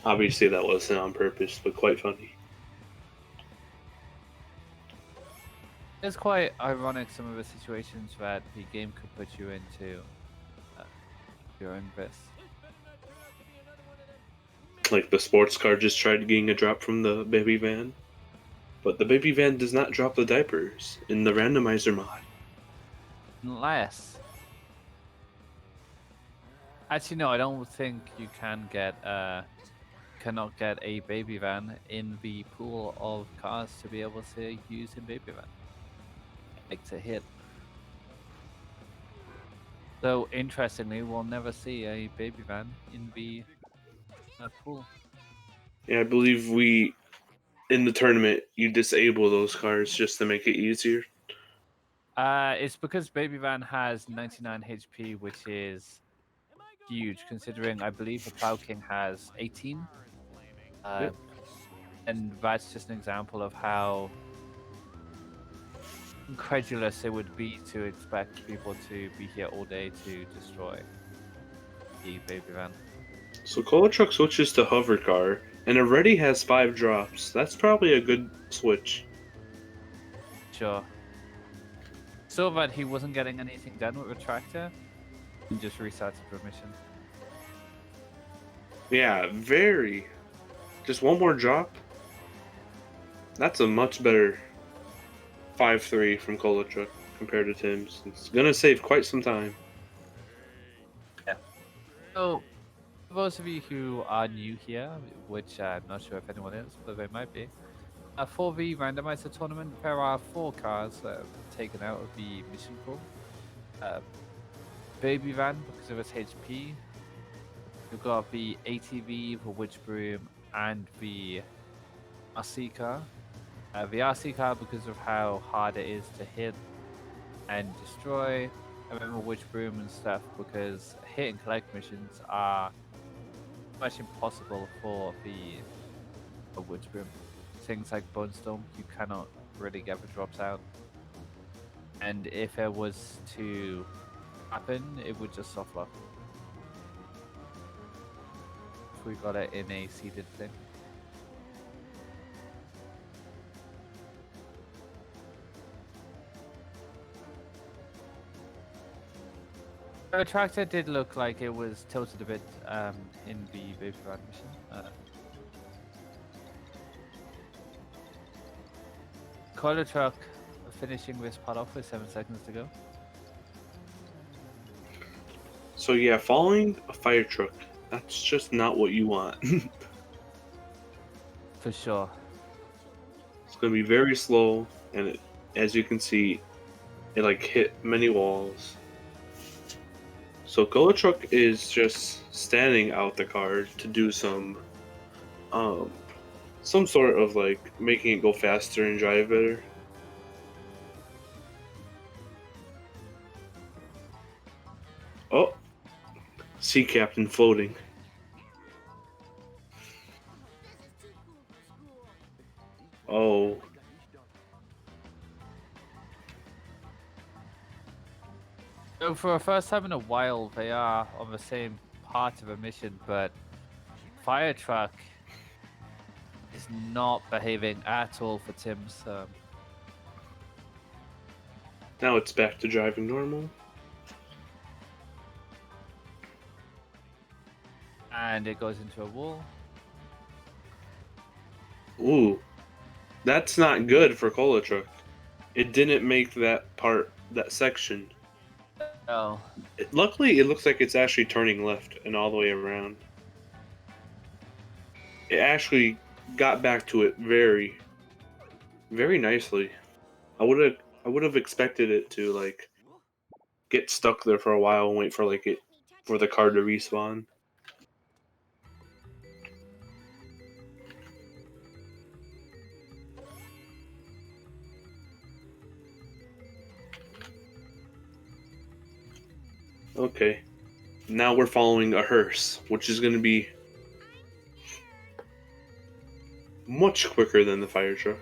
Obviously, that wasn't on purpose, but quite funny. It's quite ironic some of the situations that the game could put you into during this. Like the sports car just tried getting a drop from the Baby Van. But the Baby Van does not drop the diapers in the Randomiser mod. Unless... Actually, no, I don't think you can get cannot get a baby van in the pool of cars to be able to use in baby van. Like to hit. So interestingly, we'll never see a baby van in the pool. Yeah, I believe in the tournament, you disable those cars just to make it easier. It's because baby van has 99 HP, which is huge considering I believe the Plow King has 18. Yep. And that's just an example of how incredulous it would be to expect people to be here all day to destroy the baby van. So ColaTruck switches to hover car and already has 5 drops. That's probably a good switch. Sure. Saw that he wasn't getting anything done with the tractor and just restarted the mission. Yeah, very. Just one more drop. That's a much better 5-3 from ColaTruck compared to Tim's. It's gonna save quite some time. So, for those of you who are new here, which I'm not sure if anyone is, but they might be, for the Randomiser tournament, there are 4 cars taken out of the mission pool. Baby Van, because of its HP. We've got the ATV, the Witch Broom, and the RC car. The RC car because of how hard it is to hit and destroy. And then the Witch Broom and stuff because hit and collect missions are much impossible for the Witch Broom. Things like Bone Storm, you cannot really get the drops out. And if it was to happen, it would just soft lock. If we got it in a seeded thing. The tractor did look like it was tilted a bit in the Baby Van mission. ColaTruck finishing this part off with 7 seconds to go. So yeah, following a fire truck, that's just not what you want. For sure. It's gonna be very slow, and as you can see, it like hit many walls. So ColaTruck is just standing out the car to do some sort of like making it go faster and drive better. Oh, sea captain floating. Oh, So for the first time in a while, they are on the same part of a mission, but Fire Truck is not behaving at all for Tim's. now it's back to driving normal. And it goes into a wall. Ooh, that's not good for ColaTruck. It didn't make that section. Oh, Luckily, it looks like it's actually turning left and all the way around. It actually got back to it very, very nicely. I would have expected it to like get stuck there for a while and wait for for the car to respawn. Okay, now we're following a hearse, which is going to be much quicker than the fire truck.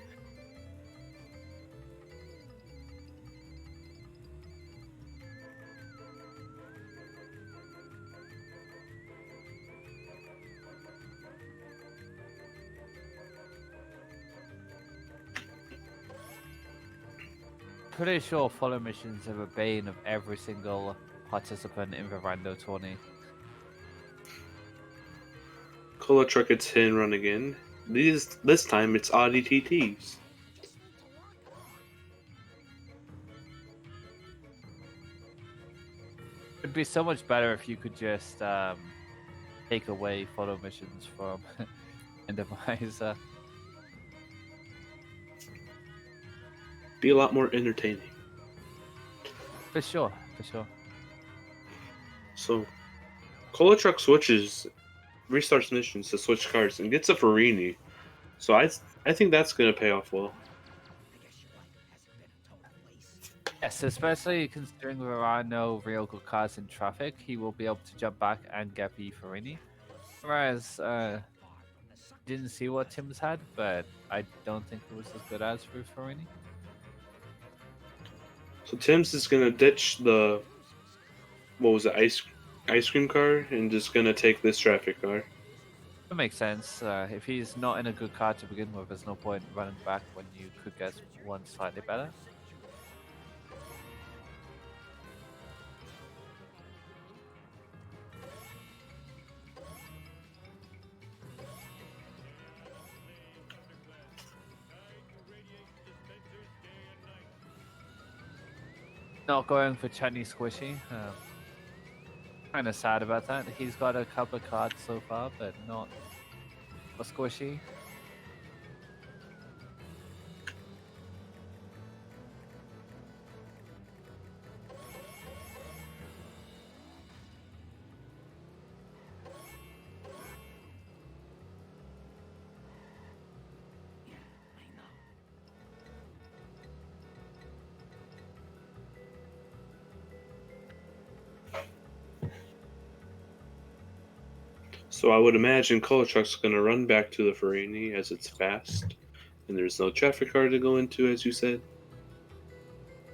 pretty sure follow missions are the bane of every single participant in the rando tourney. ColaTruck gets hit and run again. This time it's Audi TTs. It'd be so much better if you could just take away follow missions from Randomiser. Be a lot more entertaining. For sure, for sure. So, ColaTruck restarts missions to switch cars and gets a Farini. So I think that's gonna pay off well. Yes, especially considering there are no real good cars in traffic, he will be able to jump back and get the Farini. Whereas, didn't see what Tim's had, but I don't think it was as good as for Farini. So Tim's is gonna ditch the what was it, ice cream car, and just gonna take this traffic car. That makes sense. If he's not in a good car to begin with, there's no point running back when you could get one slightly better. Not going for Chutney Squishy. Kind of sad about that. He's got a couple of cards so far, but not a Squishy. So I would imagine ColaTruck's gonna run back to the Farini as it's fast, and there's no traffic car to go into, as you said.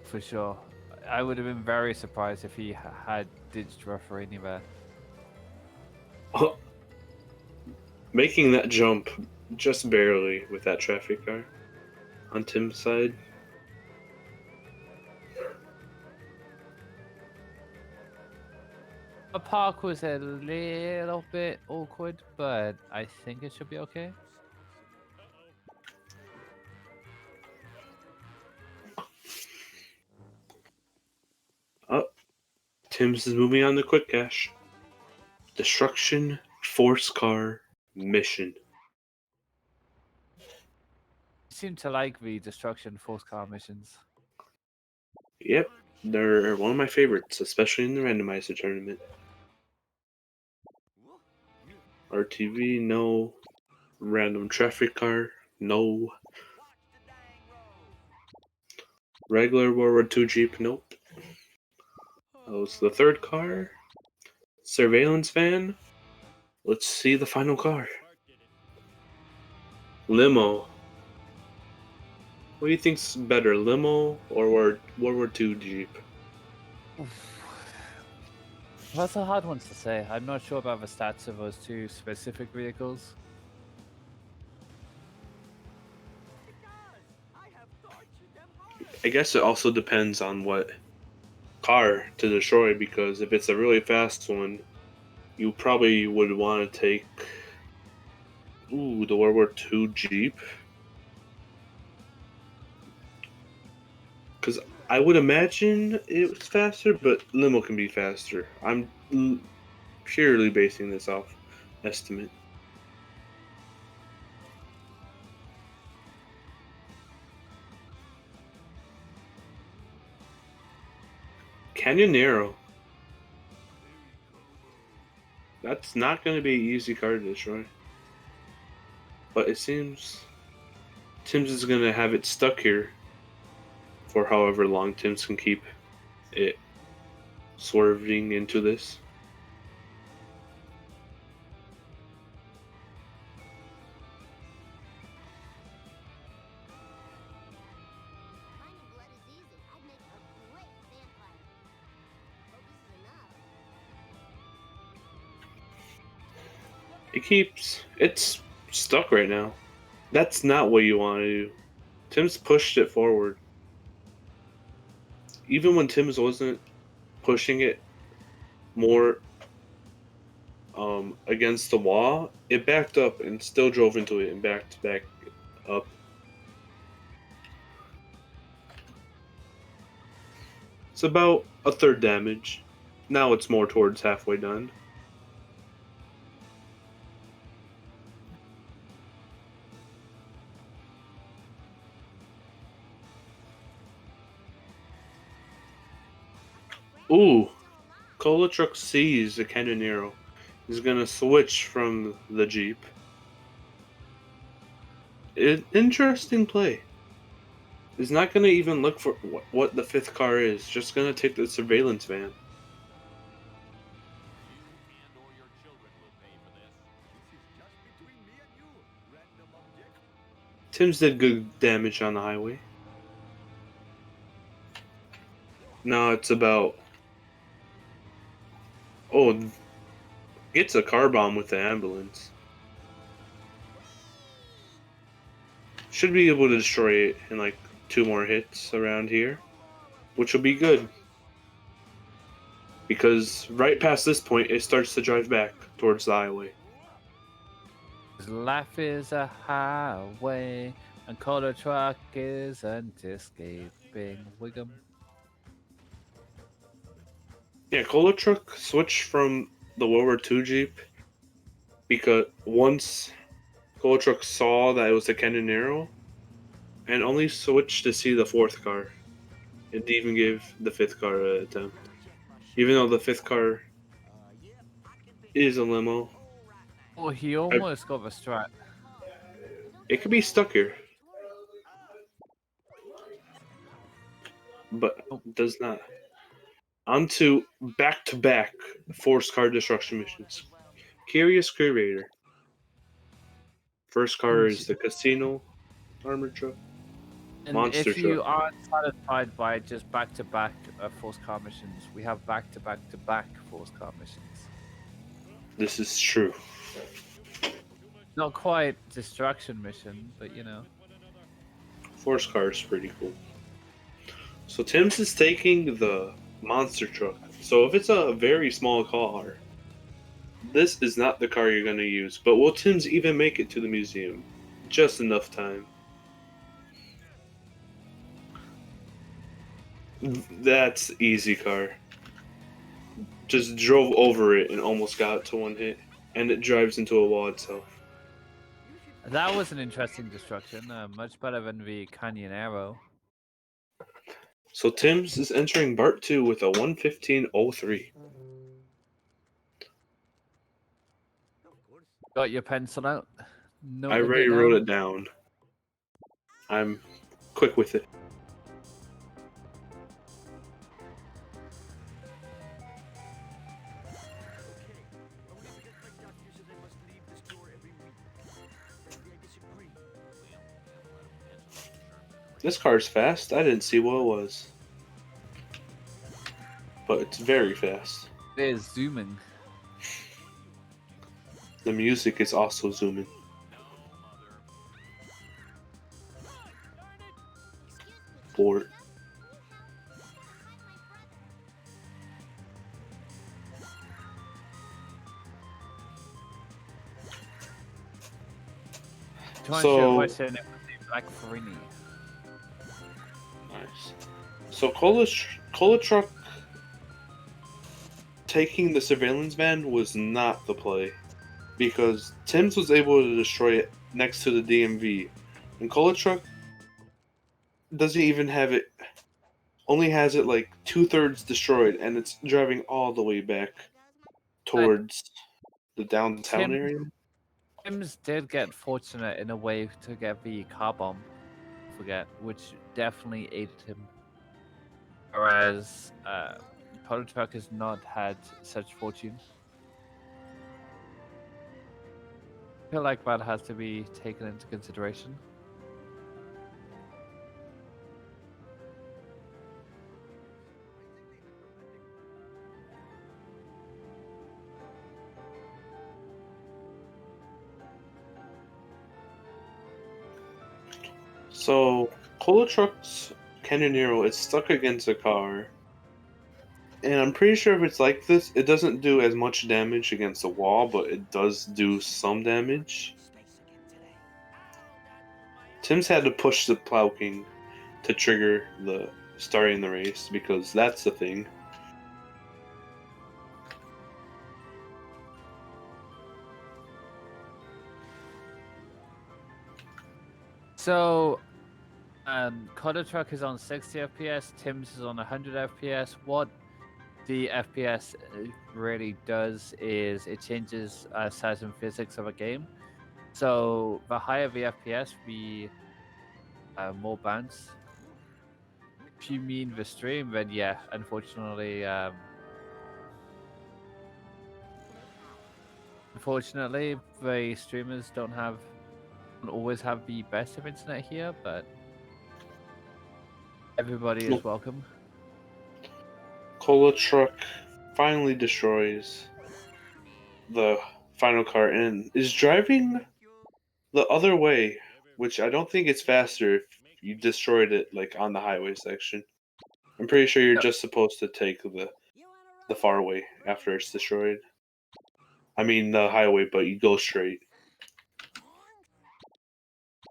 For sure. I would have been very surprised if he had ditched Raffarini there. Oh, making that jump just barely with that traffic car on Tim's side. The park was a little bit awkward, but I think it should be okay. Oh, Tim's is moving on to quick cash. Destruction Force Car Mission. You seem to like the Destruction Force Car missions. Yep, they're one of my favorites, especially in the Randomiser tournament. RTV, no. Random traffic car, no. Regular World War II Jeep, nope. That was the third car. Surveillance van. Let's see the final car. Limo. What do you think's better, limo or World War II Jeep? That's a hard one to say. I'm not sure about the stats of those two specific vehicles. I guess it also depends on what car to destroy, because if it's a really fast one, you probably would want to take the World War II Jeep. Because I would imagine it was faster, but limo can be faster. I'm purely basing this off estimate. Canyonero. That's not going to be an easy car to destroy. But it seems Tim's is going to have it stuck here for however long Tim's can keep it swerving into this. It's stuck right now. That's not what you want to do. Tim's pushed it forward. Even when Tim's wasn't pushing it more against the wall, it backed up and still drove into it and backed back up. It's about a third damage. Now it's more towards halfway done. Ooh, ColaTruck sees the Canyonero. He's gonna switch from the Jeep. Interesting play. He's not gonna even look for what the fifth car is. Just gonna take the surveillance van. Tim's did good damage on the highway. No, it's about. Oh, gets a car bomb with the ambulance. Should be able to destroy it in like 2 more hits around here, which will be good. Because right past this point, it starts to drive back towards the highway. 'Cause life is a highway, and ColaTruck isn't escaping Wiggum. Yeah, ColaTruck switched from the World War II Jeep because once ColaTruck saw that it was the Canonero, and only switched to see the 4th car. It didn't even give the 5th car an attempt. Even though the 5th car is a limo, Oh, he almost got the strat. it could be stuck here. But does not. On to back-to-back forced car destruction missions. Curious Curator. First car is the Casino armored truck. And Monster if you truck. aren't satisfied by just back-to-back force car missions, we have back-to-back-to-back force car missions. This is true. Not quite destruction mission, but you know. Force car is pretty cool. So Tim's is taking the monster truck. So if it's a very small car, this is not the car you're going to use. But will Tim's even make it to the museum? Just enough time. That's easy car. Just drove over it and almost got to 1 hit. And it drives into a wall itself. That was an interesting destruction. Much better than the Canyon Arrow. So Tim's is entering Bart 2 with a 115.03. Got your pencil out? No, I already wrote it down. I'm quick with it. This car's fast. I didn't see what it was. But it's very fast. It is zooming. The music is also zooming. Board. To answer So- your question, it was a Black Farini. Nice. So ColaTruck taking the surveillance van was not the play. Because Tim's was able to destroy it next to the DMV. And ColaTruck doesn't even have it, only has it like 2/3 destroyed, and it's driving all the way back towards the downtown Tim- area. Tim's did get fortunate in a way to get the car bomb, which definitely aided him. Whereas ColaTruck has not had such fortune. I feel like that has to be taken into consideration. So ColaTruck's Canonero is stuck against a car. And I'm pretty sure if it's like this, it doesn't do as much damage against the wall, but it does do some damage. Tim's had to push the Plow King to trigger the starting the race, because that's the thing. So, ColaTruck is on 60 FPS, Tim's is on 100 FPS. What the FPS really does is it changes certain physics of a game. So, the higher the FPS, the more bounce. If you mean the stream, then yeah, unfortunately, the streamers don't always have the best of internet here, but everybody is welcome. ColaTruck finally destroys the final car and is driving the other way, which I don't think it's faster if you destroyed it like on the highway section. I'm pretty sure you're Yep. just supposed to take the far way after it's destroyed. I mean the highway, but you go straight.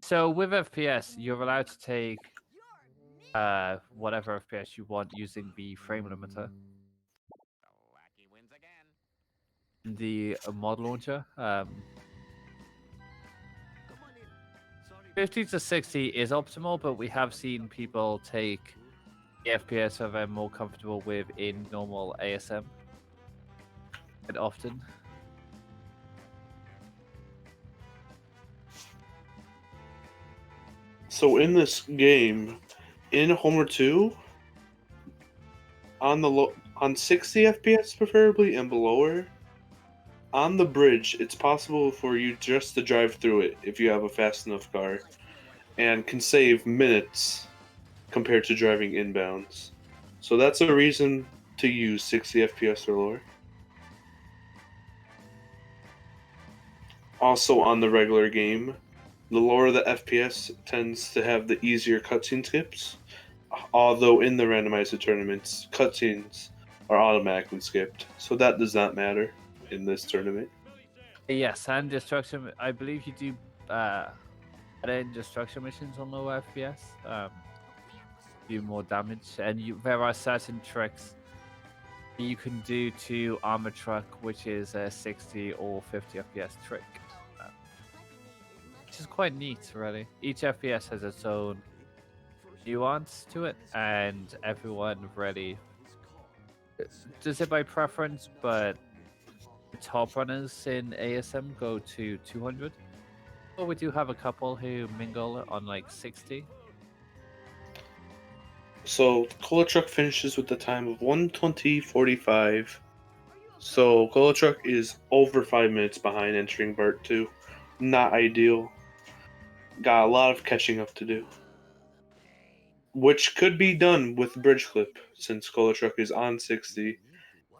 So with FPS, you're allowed to take whatever FPS you want using the frame limiter. Wacky wins again. The mod launcher. 50 to 60 is optimal, but we have seen people take the FPS that they're more comfortable with in normal ASM quite often. So in this game, in Homer 2, on 60 FPS preferably and below, on the bridge, it's possible for you just to drive through it if you have a fast enough car, and can save minutes compared to driving inbounds. So that's a reason to use 60 FPS or lower. Also on the regular game, the lower the FPS tends to have the easier cutscene skips, although in the randomizer tournaments, cutscenes are automatically skipped, so that does not matter in this tournament. Yes, and destruction. I believe you do add in destruction missions on low FPS. Do more damage, and there are certain tricks you can do to armor truck, which is a 60 or 50 FPS trick, which is quite neat, really. Each FPS has its own nuance to it, and everyone really does it by preference, but the top runners in ASM go to 200. But we do have a couple who mingle on like 60. So ColaTruck finishes with a time of 1:20:45. So ColaTruck is over 5 minutes behind entering Part 2. Not ideal. Got a lot of catching up to do. Which could be done with Bridge Clip, since ColaTruck is on 60,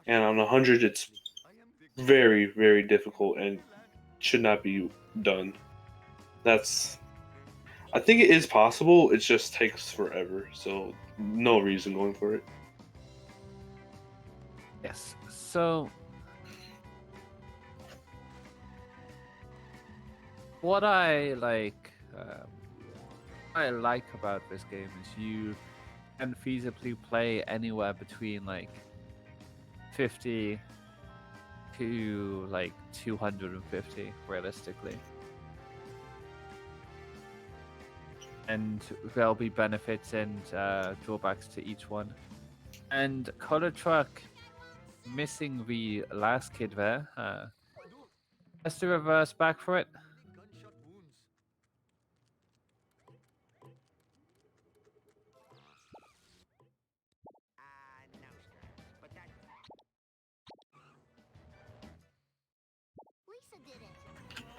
and on 100 it's very, very difficult and should not be done. I think it is possible, it just takes forever, so no reason going for it. Yes. So what I like about this game is you can feasibly play anywhere between like 50 to like 250 realistically. And there'll be benefits and drawbacks to each one. And ColaTruck missing the last kid there. Has to reverse back for it.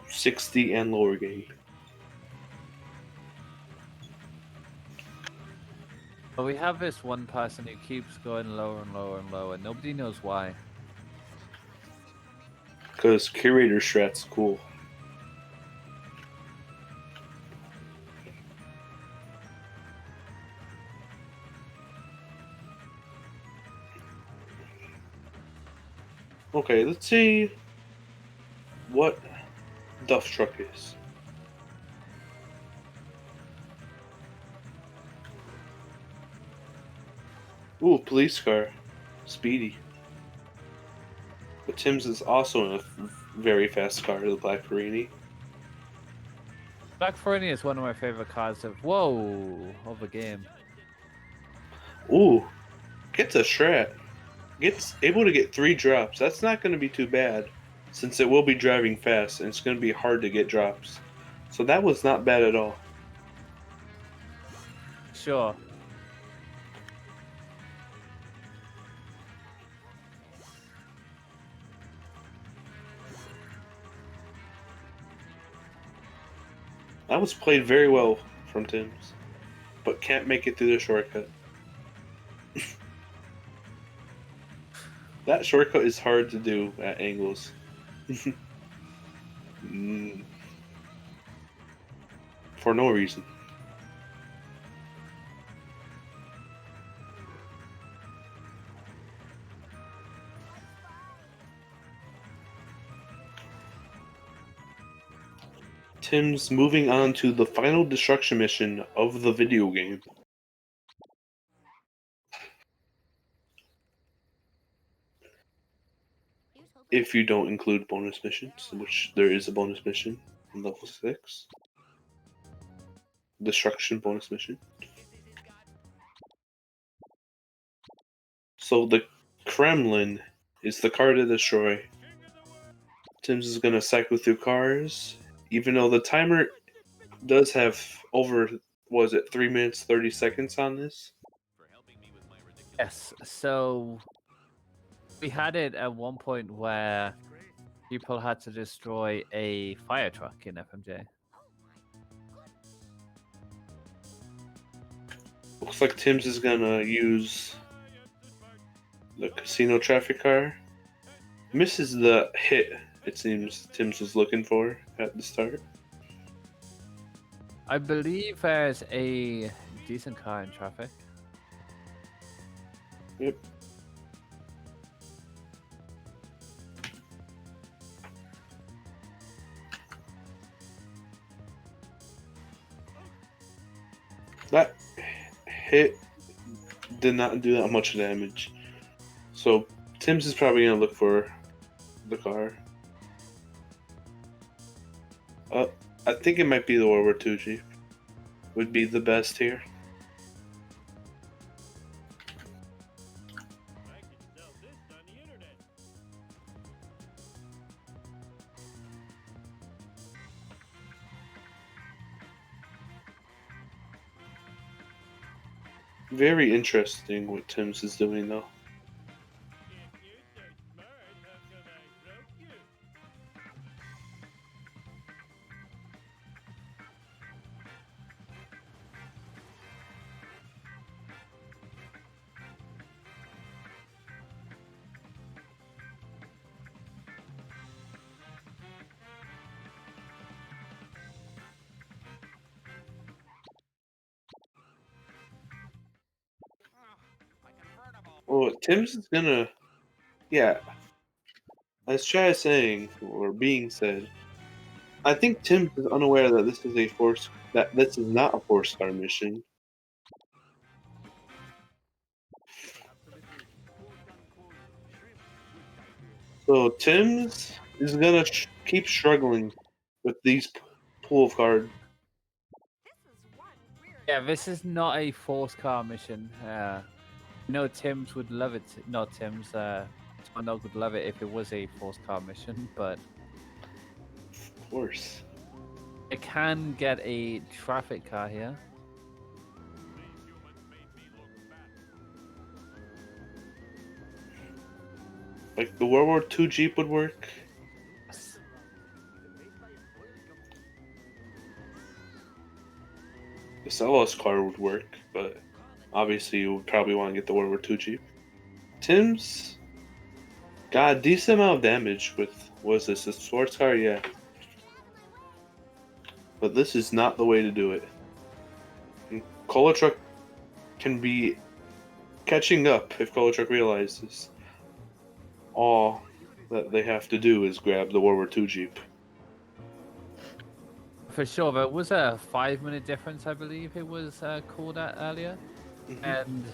60 and lower game. But we have this one person who keeps going lower and lower and lower. Nobody knows why. Because Curator Strat's cool. Okay, let's see what Duff Truck is. Ooh, police car. Speedy. But Tim's is also in a very fast car, the Black Perini. Black Ferrari is one of my favorite cars of the game. Ooh, gets a Strat. Gets able to get 3 drops. That's not going to be too bad, since it will be driving fast and it's going to be hard to get drops. So that was not bad at all. Sure. That was played very well from Tim's, but can't make it through the shortcut. That shortcut is hard to do at angles. For no reason. Tim's moving on to the final destruction mission of the video game. If you don't include bonus missions, which there is a bonus mission in level 6. Destruction bonus mission. So the Kremlin is the car to destroy. Tim's is gonna cycle through cars, even though the timer does have over, was it 3 minutes 30 seconds on this? Yes. So we had it at one point where people had to destroy a fire truck in FMJ. Looks like Tim's is gonna use the casino traffic car. Misses the hit, it seems Tim's was looking for at the start. I believe there's a decent car in traffic. Yep. That hit did not do that much damage. So Tim's is probably gonna look for the car. I think it might be the World War II Jeep. Would be the best here. Very interesting what Tim's is doing though. Well, Tim's is gonna, yeah. As Chad is saying, or being said, I think Tim is unaware that this is this is not a force car mission. So Tim's is gonna keep struggling with these pool of cards. Yeah, this is not a force car mission. No, Tim's would love it. Not Tim's. Dog would love it if it was a force car mission, but Of course. it can get a traffic car here. Like the World War II Jeep would work. Yes. The Celos car would work, but obviously you would probably want to get the World War II Jeep. Tim's got a decent amount of damage with, was this a sports car? Yeah. But this is not the way to do it. ColaTruck can be catching up if ColaTruck realizes all that they have to do is grab the World War II Jeep. For sure, there was a 5-minute difference, I believe it was called at earlier. And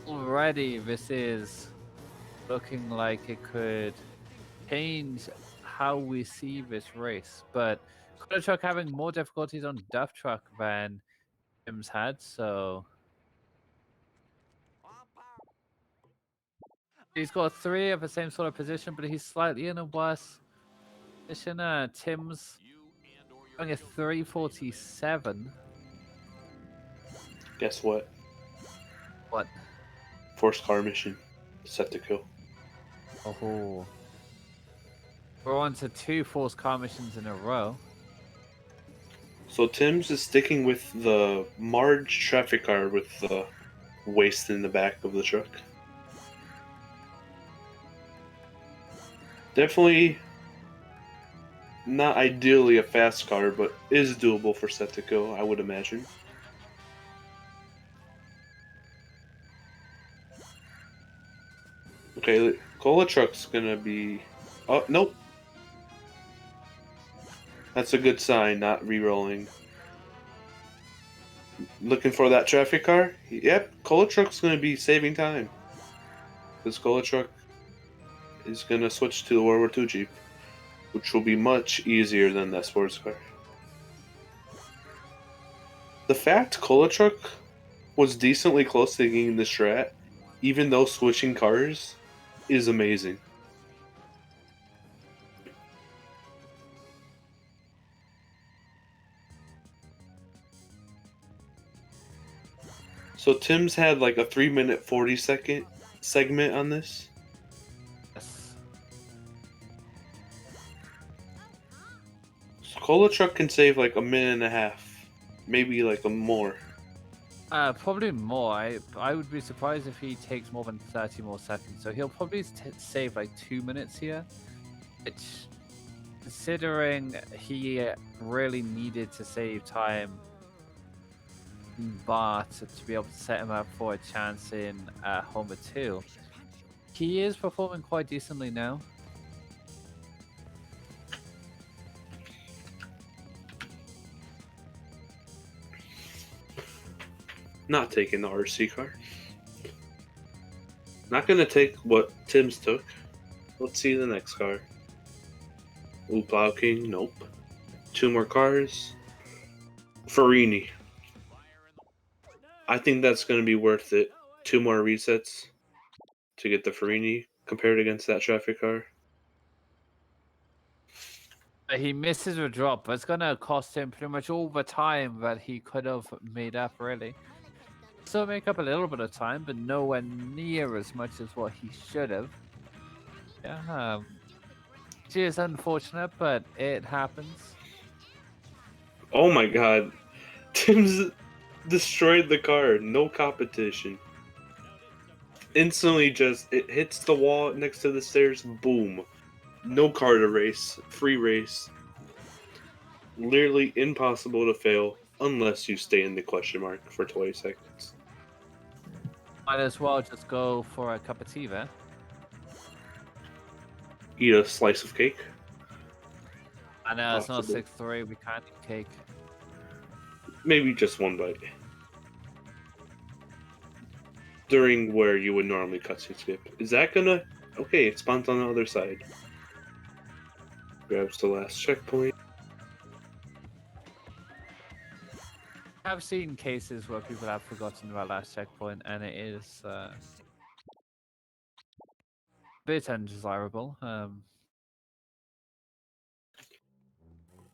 already this is looking like it could change how we see this race. But ColaTruck having more difficulties on Duff Truck than Tim's had, so he's got 3 of the same sort of position, but he's slightly in a worse position. Tim's going a 347. Guess what? What? Force car mission. Set to kill. Oh. We're on to 2 force car missions in a row. So Tim's is sticking with the Marge traffic car with the waste in the back of the truck. Definitely not ideally a fast car, but is doable for Setico, I would imagine. Okay, ColaTruck's gonna be... Oh, nope. That's a good sign, not re-rolling. Looking for that traffic car? Yep, ColaTruck's gonna be saving time. Because ColaTruck is gonna switch to the World War II Jeep, which will be much easier than that sports car. The fact ColaTruck was decently close to getting the strat, even though switching cars, is amazing. So Tim's had like a 3-minute 40-second segment on this. Yes. So ColaTruck can save like a minute and a half, maybe like a more. Probably more. I would be surprised if he takes more than 30 more seconds. So he'll probably save like 2 minutes here, which, considering he really needed to save time, but to be able to set him up for a chance in Homer 2, he is performing quite decently now. Not taking the RC car. Not gonna take what Tim's took. Let's see the next car. Ooh, Plow King, nope. 2 more cars. Farini. I think that's gonna be worth it. 2 more resets to get the Farini compared against that traffic car. He misses a drop, but it's gonna cost him pretty much all the time that he could have made up, really. Still make up a little bit of time, but nowhere near as much as what he should have. Yeah, which is unfortunate, but it happens. Oh my god. Tim's destroyed the car. No competition. Instantly just, it hits the wall next to the stairs. Boom. No car to race. Free race. Literally impossible to fail unless you stay in the question mark for 20 seconds. Might as well just go for a cup of tea there. Eat a slice of cake. I know it's not Possible. 6-3, we can't eat cake. Maybe just one bite. During where you would normally cutscene skip. Is that gonna... Okay, it spawns on the other side. Grabs the last checkpoint. I've seen cases where people have forgotten about last checkpoint, and it is a bit undesirable.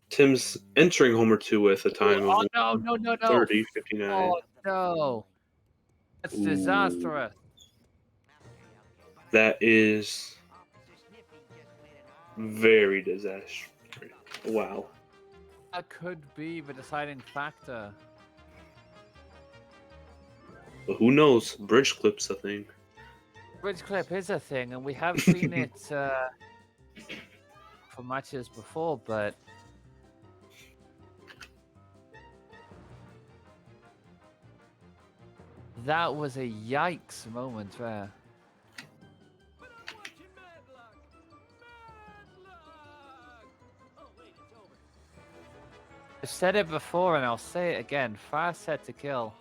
Tim's entering Homer 2 with a time Oh of no! 30:59. Oh no! That's Ooh. disastrous. That is very disastrous. Wow. That could be the deciding factor. But who knows? Bridge clip's a thing. Bridge clip is a thing, and we have seen it for matches before, but that was a yikes moment there. I've said it before and I'll say it again. Fast set to kill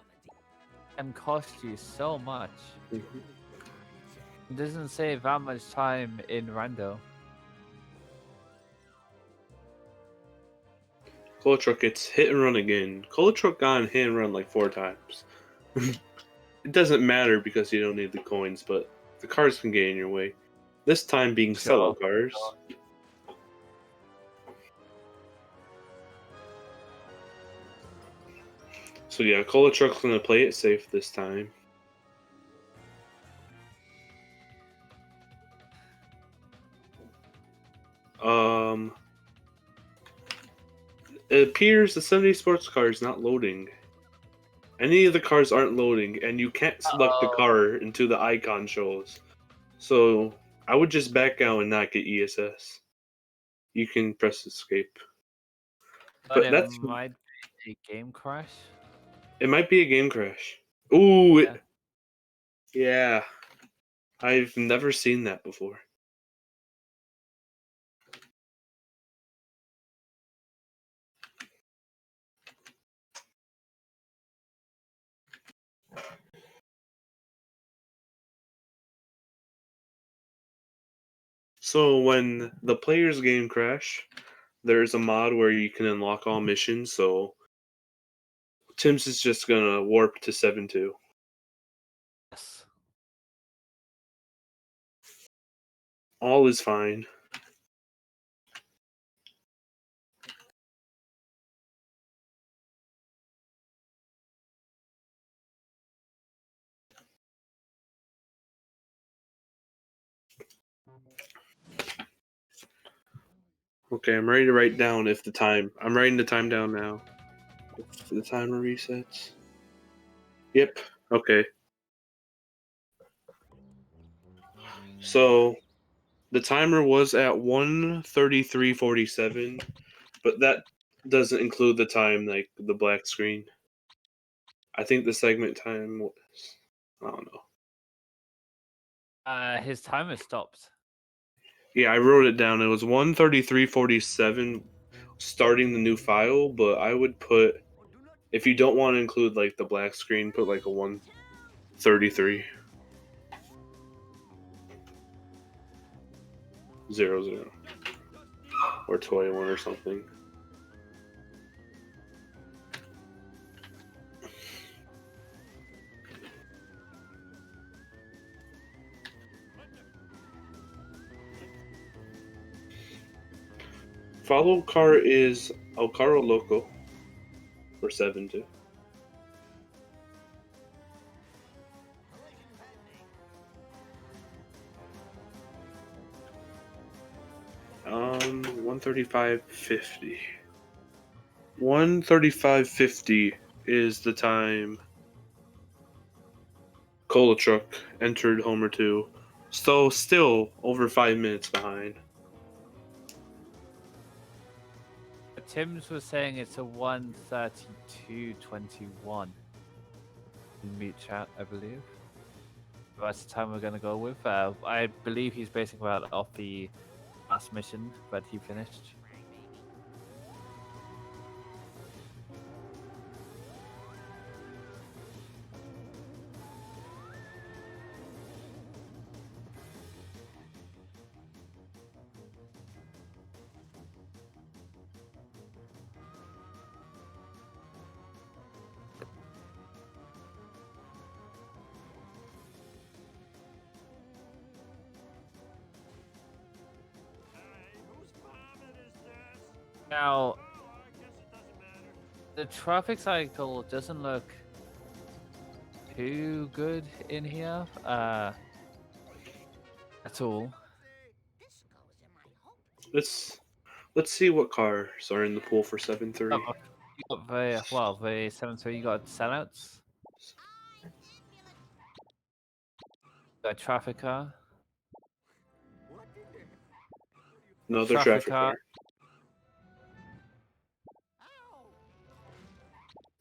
can cost you so much. It doesn't save that much time in rando. ColaTruck gets hit and run again. ColaTruck got hit and run like 4 times. It doesn't matter because you don't need the coins, but the cars can get in your way. This time being sellout cars. So yeah, ColaTruck's gonna play it safe this time. It appears the 70 sports car is not loading. Any of the cars aren't loading, and you can't select the car until the icon shows. So I would just back out and not get ESS. You can press escape. But But it that's might be a game crash. it might be a game crash. Ooh, Yeah. yeah. I've never seen that before. So when the player's game crash, there's a mod where you can unlock all missions. So Tim's is just gonna warp to 7-2. Yes. All is fine. Okay, I'm ready to write down if the time. I'm writing the time down now. If the timer resets. Yep. Okay. So the timer was at 1:33:47, but that doesn't include the time like the black screen. I think the segment time was, I don't know. His timer stopped. Yeah, I wrote it down. It was 1:33:47 starting the new file, but I would put, if you don't want to include like the black screen, put like a 1:33:00 or 21 or something. Follow car is El Carro Loco for 7-2. Um, 1:35:50. 1:35:50 is the time ColaTruck entered Homer 2. So still over 5 minutes behind. Tim's was saying it's a 1:32:21 in meet chat, I believe. That's the time we're going to go with. I believe he's basing that off the last mission that he finished. Now, the traffic cycle doesn't look too good in here at all. Let's see what cars are in the pool for 7-3. You got the 7-3. You got sellouts. You got traffic car. Another Traffic traffic car. car.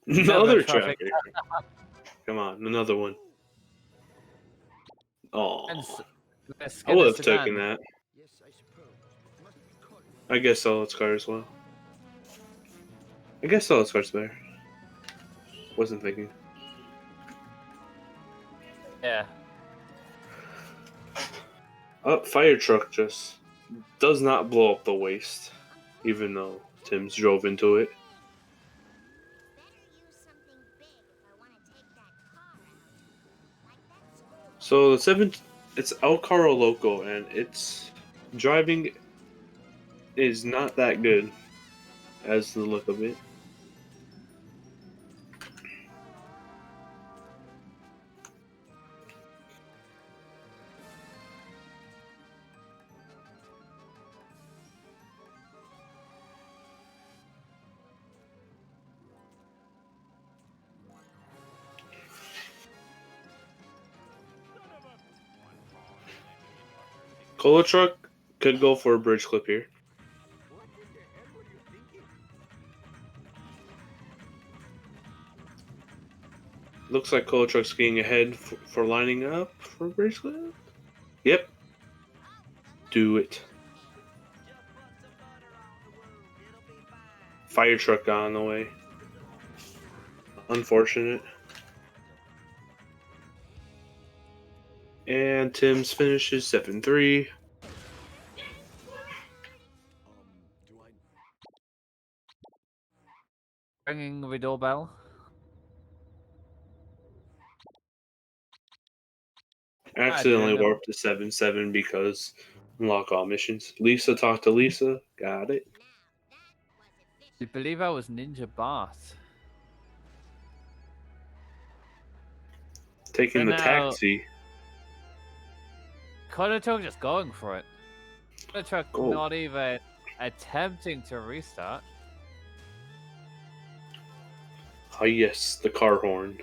Another traffic. traffic. Come on, another one. Oh, Let's I get would a have taken sedan. that. I guess solid car as well. I guess solid car's better. Wasn't thinking. Yeah. Fire truck just does not blow up the waist, even though Tim's drove into it. So the 7, it's El Carro Loco, and its driving is not that good, as the look of it. ColaTruck could go for a bridge clip here. Looks like ColaTruck's getting ahead for lining up for a bridge clip. Yep. Do it. Fire truck got on the way. Unfortunate. And Tim's finishes 7-3. Ringing the doorbell. Accidentally Random. warped to 7-7 because unlock all missions. Lisa talked to Lisa. Got it. I believe I was Ninja Bart. Taking And the now- taxi. ColaTruck just going for it. ColaTruck Go. not even attempting to restart. Oh yes, the car horn.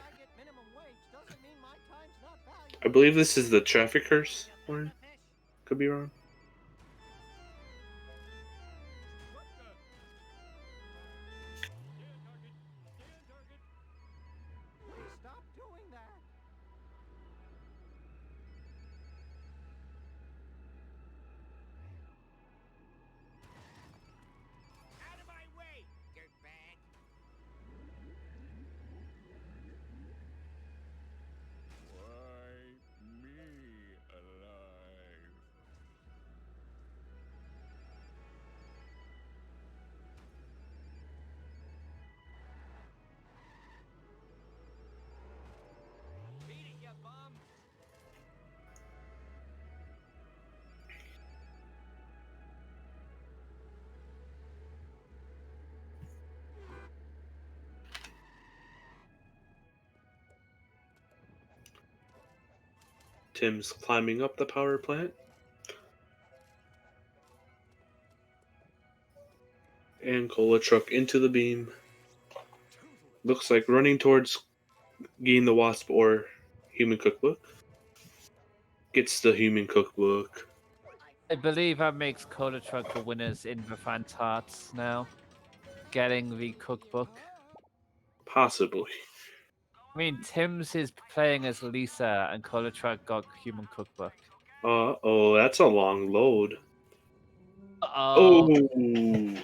I believe this is the trafficker's horn. Could be wrong. Tim's climbing up the power plant. And ColaTruck into the beam. Looks like running towards getting the Wasp or Human Cookbook. Gets the Human Cookbook. I believe that makes ColaTruck the winners in the fans' hearts now. Getting the cookbook. Possibly. I mean, Tim's is playing as Lisa, and ColaTruck got Human Cookbook. Oh, that's a long load. Uh-oh. Oh.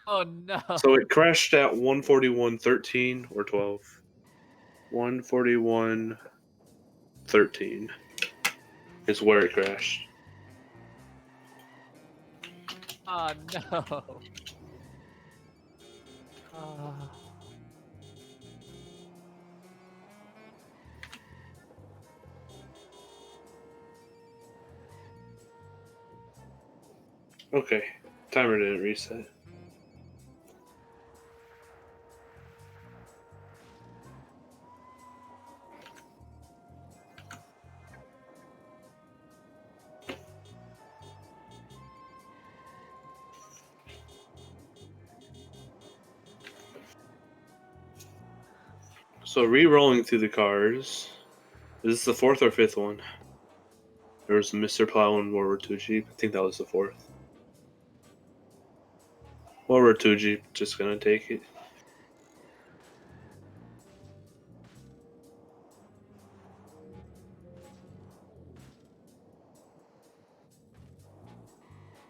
Oh, no. So it crashed at 141.13 or 12. 141.13 is where it crashed. Oh, no. Ah. Okay, timer didn't reset. So re-rolling through the cars. Is this the fourth or fifth one? There was Mr. Plow and World War II Jeep. I think that was the fourth. World War II Jeep, just gonna take it.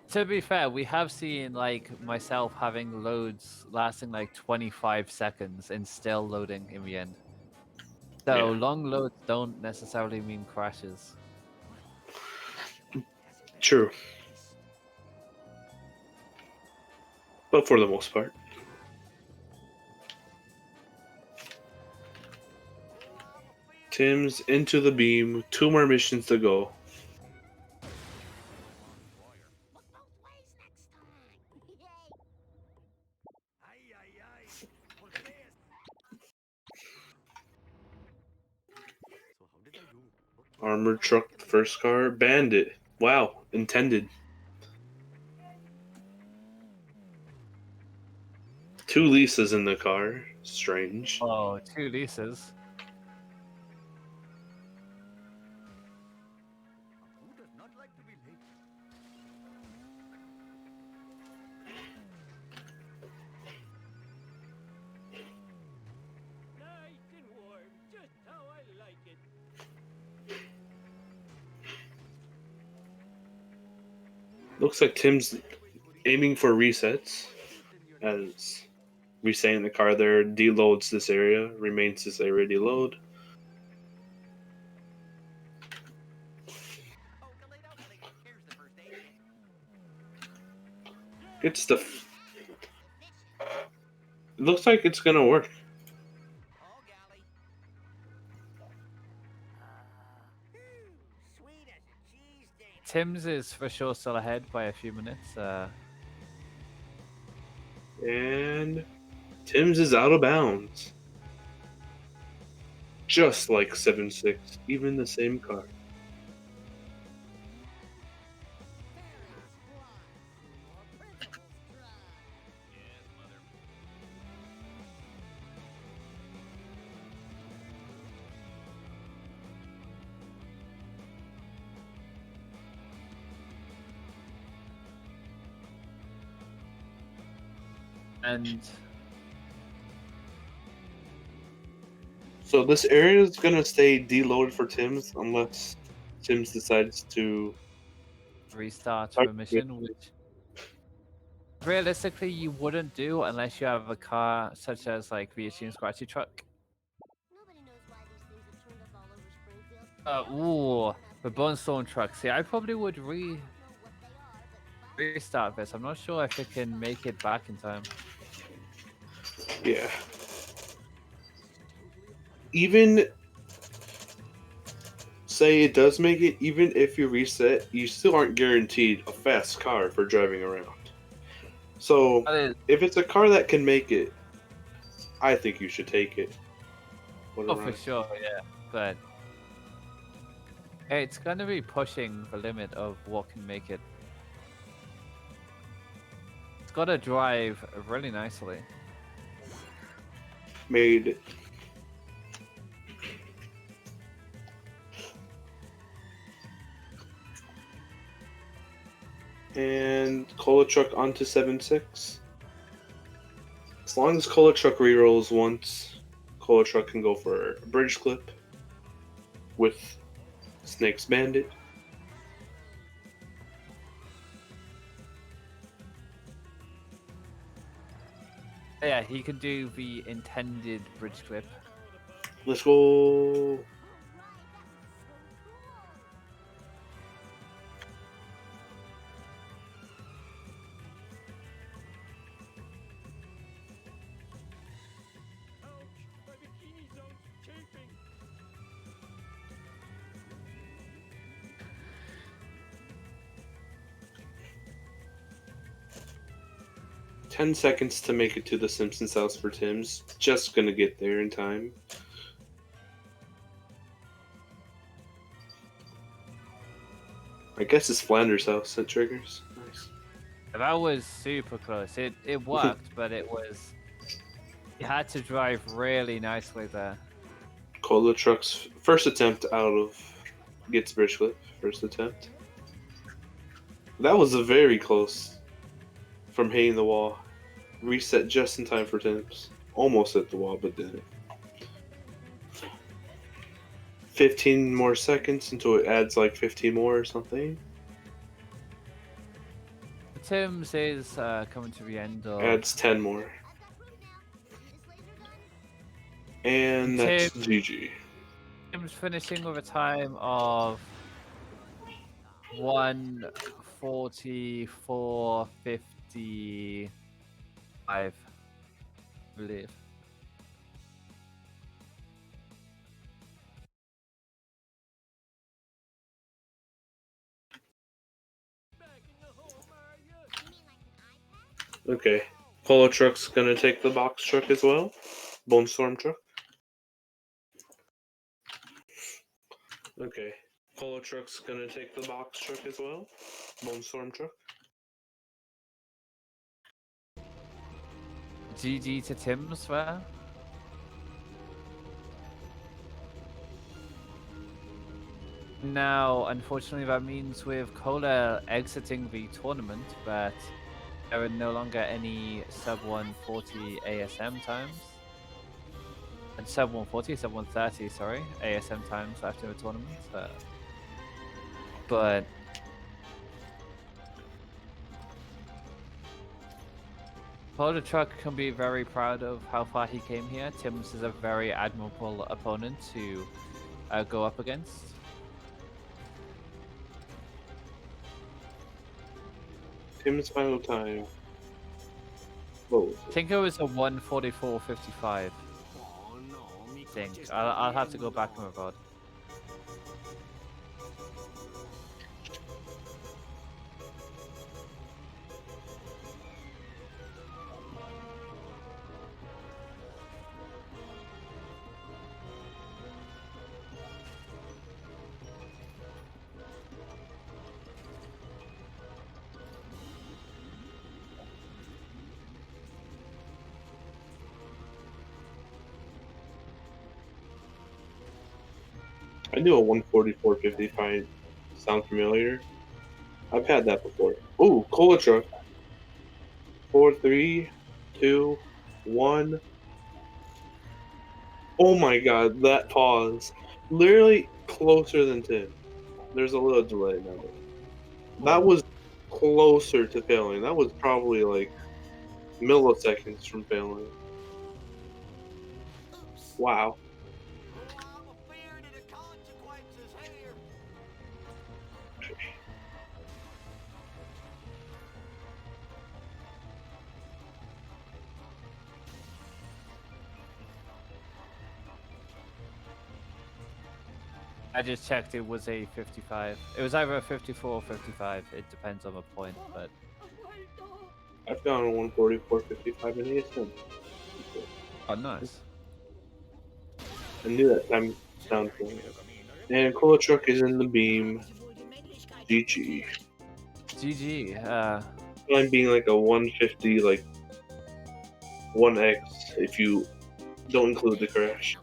To be fair, we have seen, like, myself having loads lasting, like, 25 seconds and still loading in the end. So Yeah. long loads don't necessarily mean crashes. True. But for the most part. Tim's into the beam. 2 more missions to go. Armored truck, first car, bandit. Wow, intended. 2 Lisas in the car. Strange. Oh, 2 Lisas. Looks like Tim's aiming for resets as resetting the car there deloads this area, remains this area deload. It's the. It looks like it's gonna work. Tim's is for sure still ahead by a few minutes. And Tim's is out of bounds. Just like 7-6, even the same car. And So this area is gonna stay deloaded for Tim's unless Tim's decides to restart for a mission, which realistically you wouldn't do unless you have a car such as like VHG and Scratchy Truck. The Bone Storm Truck. See, I probably would restart this. I'm not sure if it can make it back in time. Yeah. Even say it does make it, even if you reset, you still aren't guaranteed a fast car for driving around. So if it's a car that can make it, I think you should take it. Oh, for sure, yeah. But it's going to be pushing the limit of what can make it. It's got to drive really nicely. Made it. And ColaTruck onto 7-6. As long as ColaTruck rerolls once, ColaTruck can go for a bridge clip with Snake's Bandit. Yeah, he can do the intended bridge clip. Let's go. $10 to make it to the Simpsons house for Tim's. Just gonna get there in time. I guess it's Flanders' house that triggers. Nice. That was super close. It worked, but it was. You had to drive really nicely there. ColaTruck's first attempt out of gets bridge clip. First attempt. That was a very close from hitting the wall. Reset just in time for Tim's. Almost hit the wall, but didn't. 15 more seconds until it adds like 15 more or something. Tim's is coming to the end of. Adds 10 more. And that's GG. Tim's finishing with a time of 1:44:55, I believe. Okay. ColaTruck's gonna take the box truck as well. Bone Storm truck. Okay. ColaTruck's gonna take the box truck as well. Bone Storm truck. GG to Tim's there. Now, unfortunately, that means with Cola exiting the tournament, that there are no longer any sub 140 ASM times. And sub 140, sub 130, sorry, ASM times after the tournament. But ColaTruck can be very proud of how far he came here. Tim's is a very admirable opponent to go up against. Tim's final time. What was I it? think it was a 1:44:55. I think I'll have to go back and record. I knew a 144.55 sound familiar. I've had that before. Ooh, Cola Truck. 4, 3, 2, 1. Oh my god, that pause. Literally closer than 10. There's a little delay now. That was closer to failing. That was probably like milliseconds from failing. Wow. I just checked. It was a 55. It was either a 54 or 55. It depends on the point, but I found a 144.55 in ASM. oh, nice. I knew that time sound familiar. And Cola Truck is in the beam. GG. GG. I'm being like a 150, like 1x if you don't include the crash.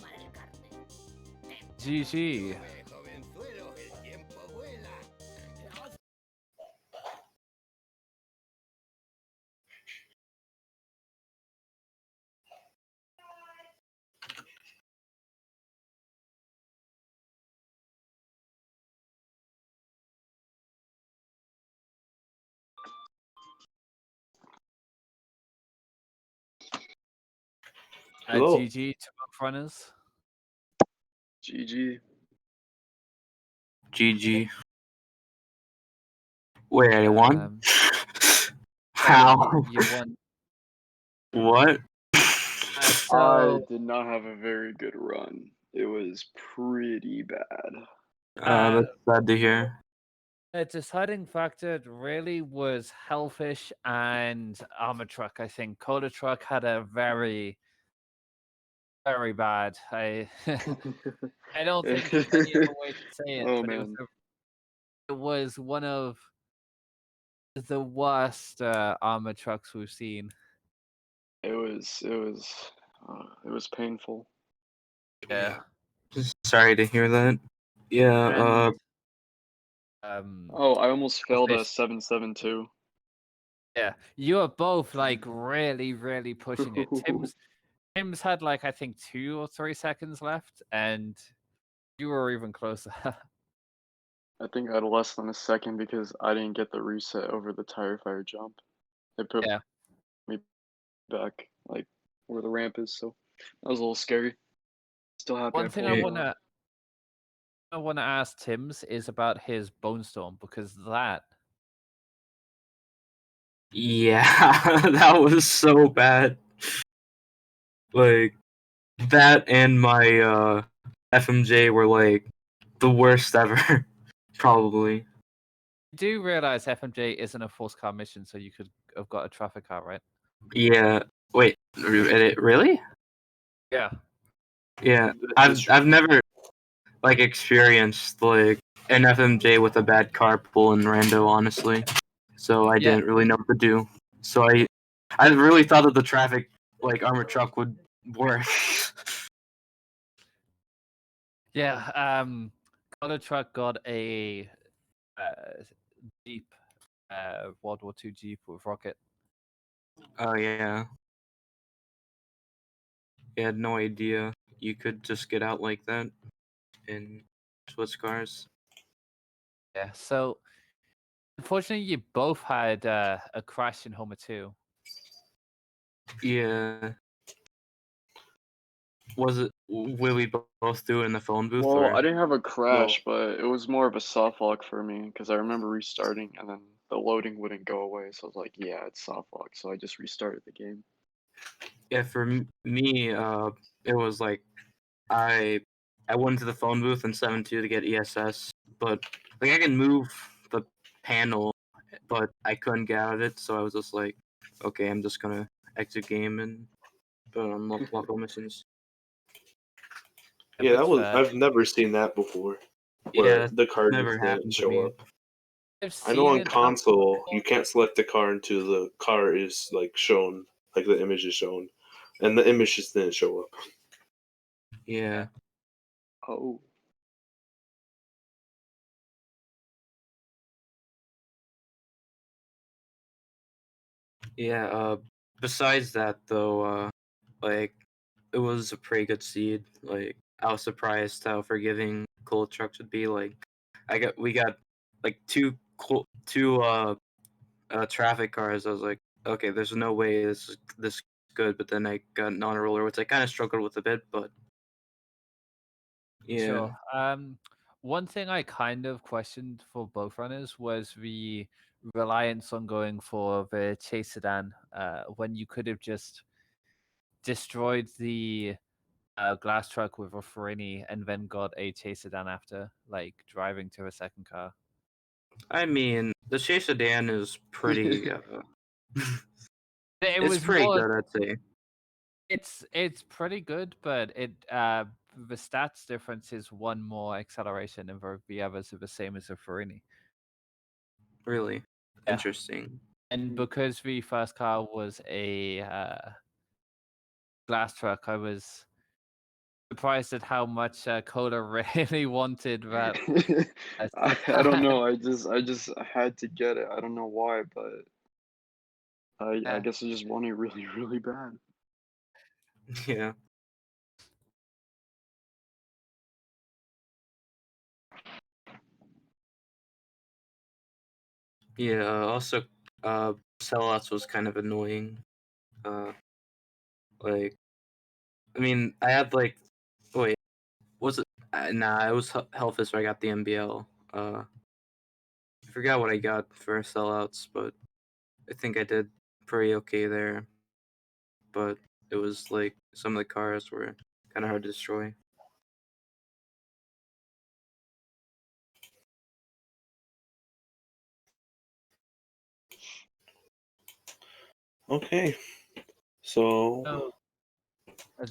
GG. Hello. GG to both runners. GG. GG. Wait, I won? Um, How? You won. What? I So did not have a very good run. It was pretty bad. That's sad to hear. the deciding factor really was Hellfish and Armor Truck. I think ColaTruck had a very, very bad. I I don't think there's any other way to say it, Oh but man, it was one of the worst armor trucks we've seen. it was painful. Yeah. Sorry to hear that. Yeah, And um Oh, I almost failed a Hellfish, 772. yeah, you are both like really, really pushing it. Tim's had like I think 2 or 3 seconds left, and you were even closer. I think I had less than a second because I didn't get the reset over the tire fire jump. It put Yeah. me back like where the ramp is, so that was a little scary. Still happy I One thing pulled it off. I wanna ask Tim's is about his Bone Storm, because that yeah, that was so bad. Like, that and my FMJ were like the worst ever, probably. you do realize FMJ isn't a forced car mission, so you could have got a traffic car, right? Yeah. Wait, really? Yeah. Yeah, That's I've never like experienced like an FMJ with a bad car pool in rando, honestly. So I Yeah. didn't really know what to do. So I really thought that the traffic like armored truck would work. Yeah. ColaTruck got a Jeep, World War II Jeep with rocket. Oh yeah. I had no idea you could just get out like that in Swiss cars. Yeah. So unfortunately, you both had a crash in Homer 2. Yeah. Was it? Will we both do it in the phone booth? Well, or? I didn't have a crash, but it was more of a soft lock for me because I remember restarting and then the loading wouldn't go away. So I was like, yeah, it's soft lock. So I just restarted the game. Yeah, for me, it was like I went to the phone booth in 7.2 to get ESS, but like I can move the panel, but I couldn't get out of it, so I was just like, okay, I'm just gonna exit game and unlock local missions. Yeah, that that's was. fair. I've never seen that before. Yeah, Where that's the car never just didn't happened to show me. up. I've I know seen on it console you can't select the car until the car is like shown, like the image is shown, and the image just didn't show up. Yeah. Oh. Yeah, besides that though, like it was a pretty good seed. Like I was surprised how forgiving ColaTrucks would be. Like we got like two traffic cars. I was like, okay, there's no way this is this good. But then I got an honor roller, which I kind of struggled with a bit. But yeah, Sure. One thing I kind of questioned for both runners was the reliance on going for the chase sedan when you could have just destroyed the glass truck with a Ferini and then got a chase sedan after, like driving to a second car. I mean the Chase sedan is pretty. It It's was pretty more. good, I'd say. It's pretty good, but the stats difference is one more acceleration, and the others are the same as a Ferini. Really Yeah. interesting. And because the first car was a glass truck, I was surprised at how much Coda really wanted that. I don't know. I just had to get it. I don't know why, but I Yeah. guess I just want it really, really bad. Yeah. Yeah. Also, sellouts was kind of annoying. Like, I mean, I had like, wait, was it? Nah, it was Hellfist where I got the MBL. I forgot what I got for sellouts, but I think I did pretty okay there. But it was like some of the cars were kind of hard to destroy. Okay, so So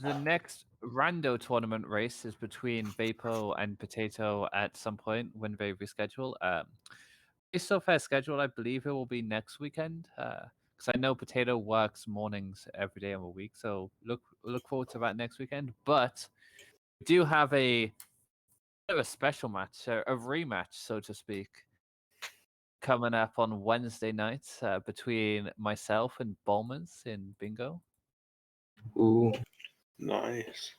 the next rando tournament race is between Vapo and Potato at some point when they reschedule. Based off their schedule, I believe it will be next weekend. Because I know Potato works mornings every day of the week, so look forward to that next weekend. But we do have a special match, a rematch, so to speak, coming up on Wednesday night between myself and Bowman's in Bingo. Ooh. nice.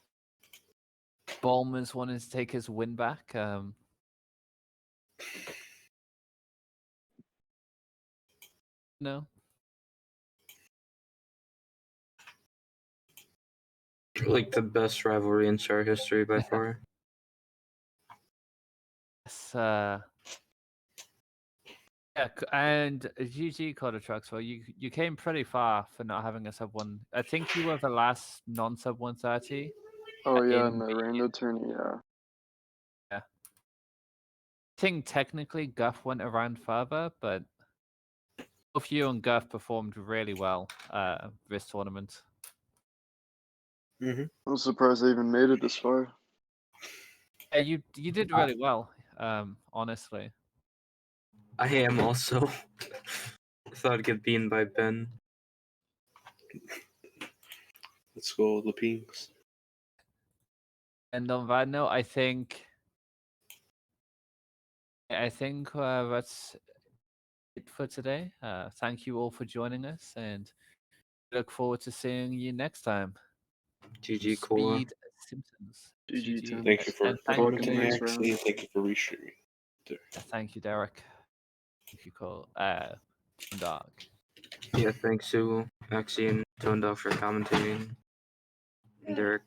Bowman's wanting to take his win back. No. Like the best rivalry in Char history by far. Yes, yeah, and GG ColaTruck. Well, you came pretty far for not having a sub one. I think you were the last non-sub 130. Oh yeah, in in the rando tourney, yeah. I think technically Guff went around further, but both you and Guff performed really well this tournament. I'm surprised I even made it this far. Yeah, you did really well. Honestly. I am also. I thought I'd get beaten by Ben. Let's go the Pinks. And on that note, I think that's it for today. Thank you all for joining us, and look forward to seeing you next time. GG Cola. Speed Simpsons. GG, Tim. Thank you for And Good thank luck in the you, next round. and thank you for restreaming. thank you, Derek. Thank you, Cole. Dog. Yeah, thanks to Axie and Tone Dog for commentating. And Derek.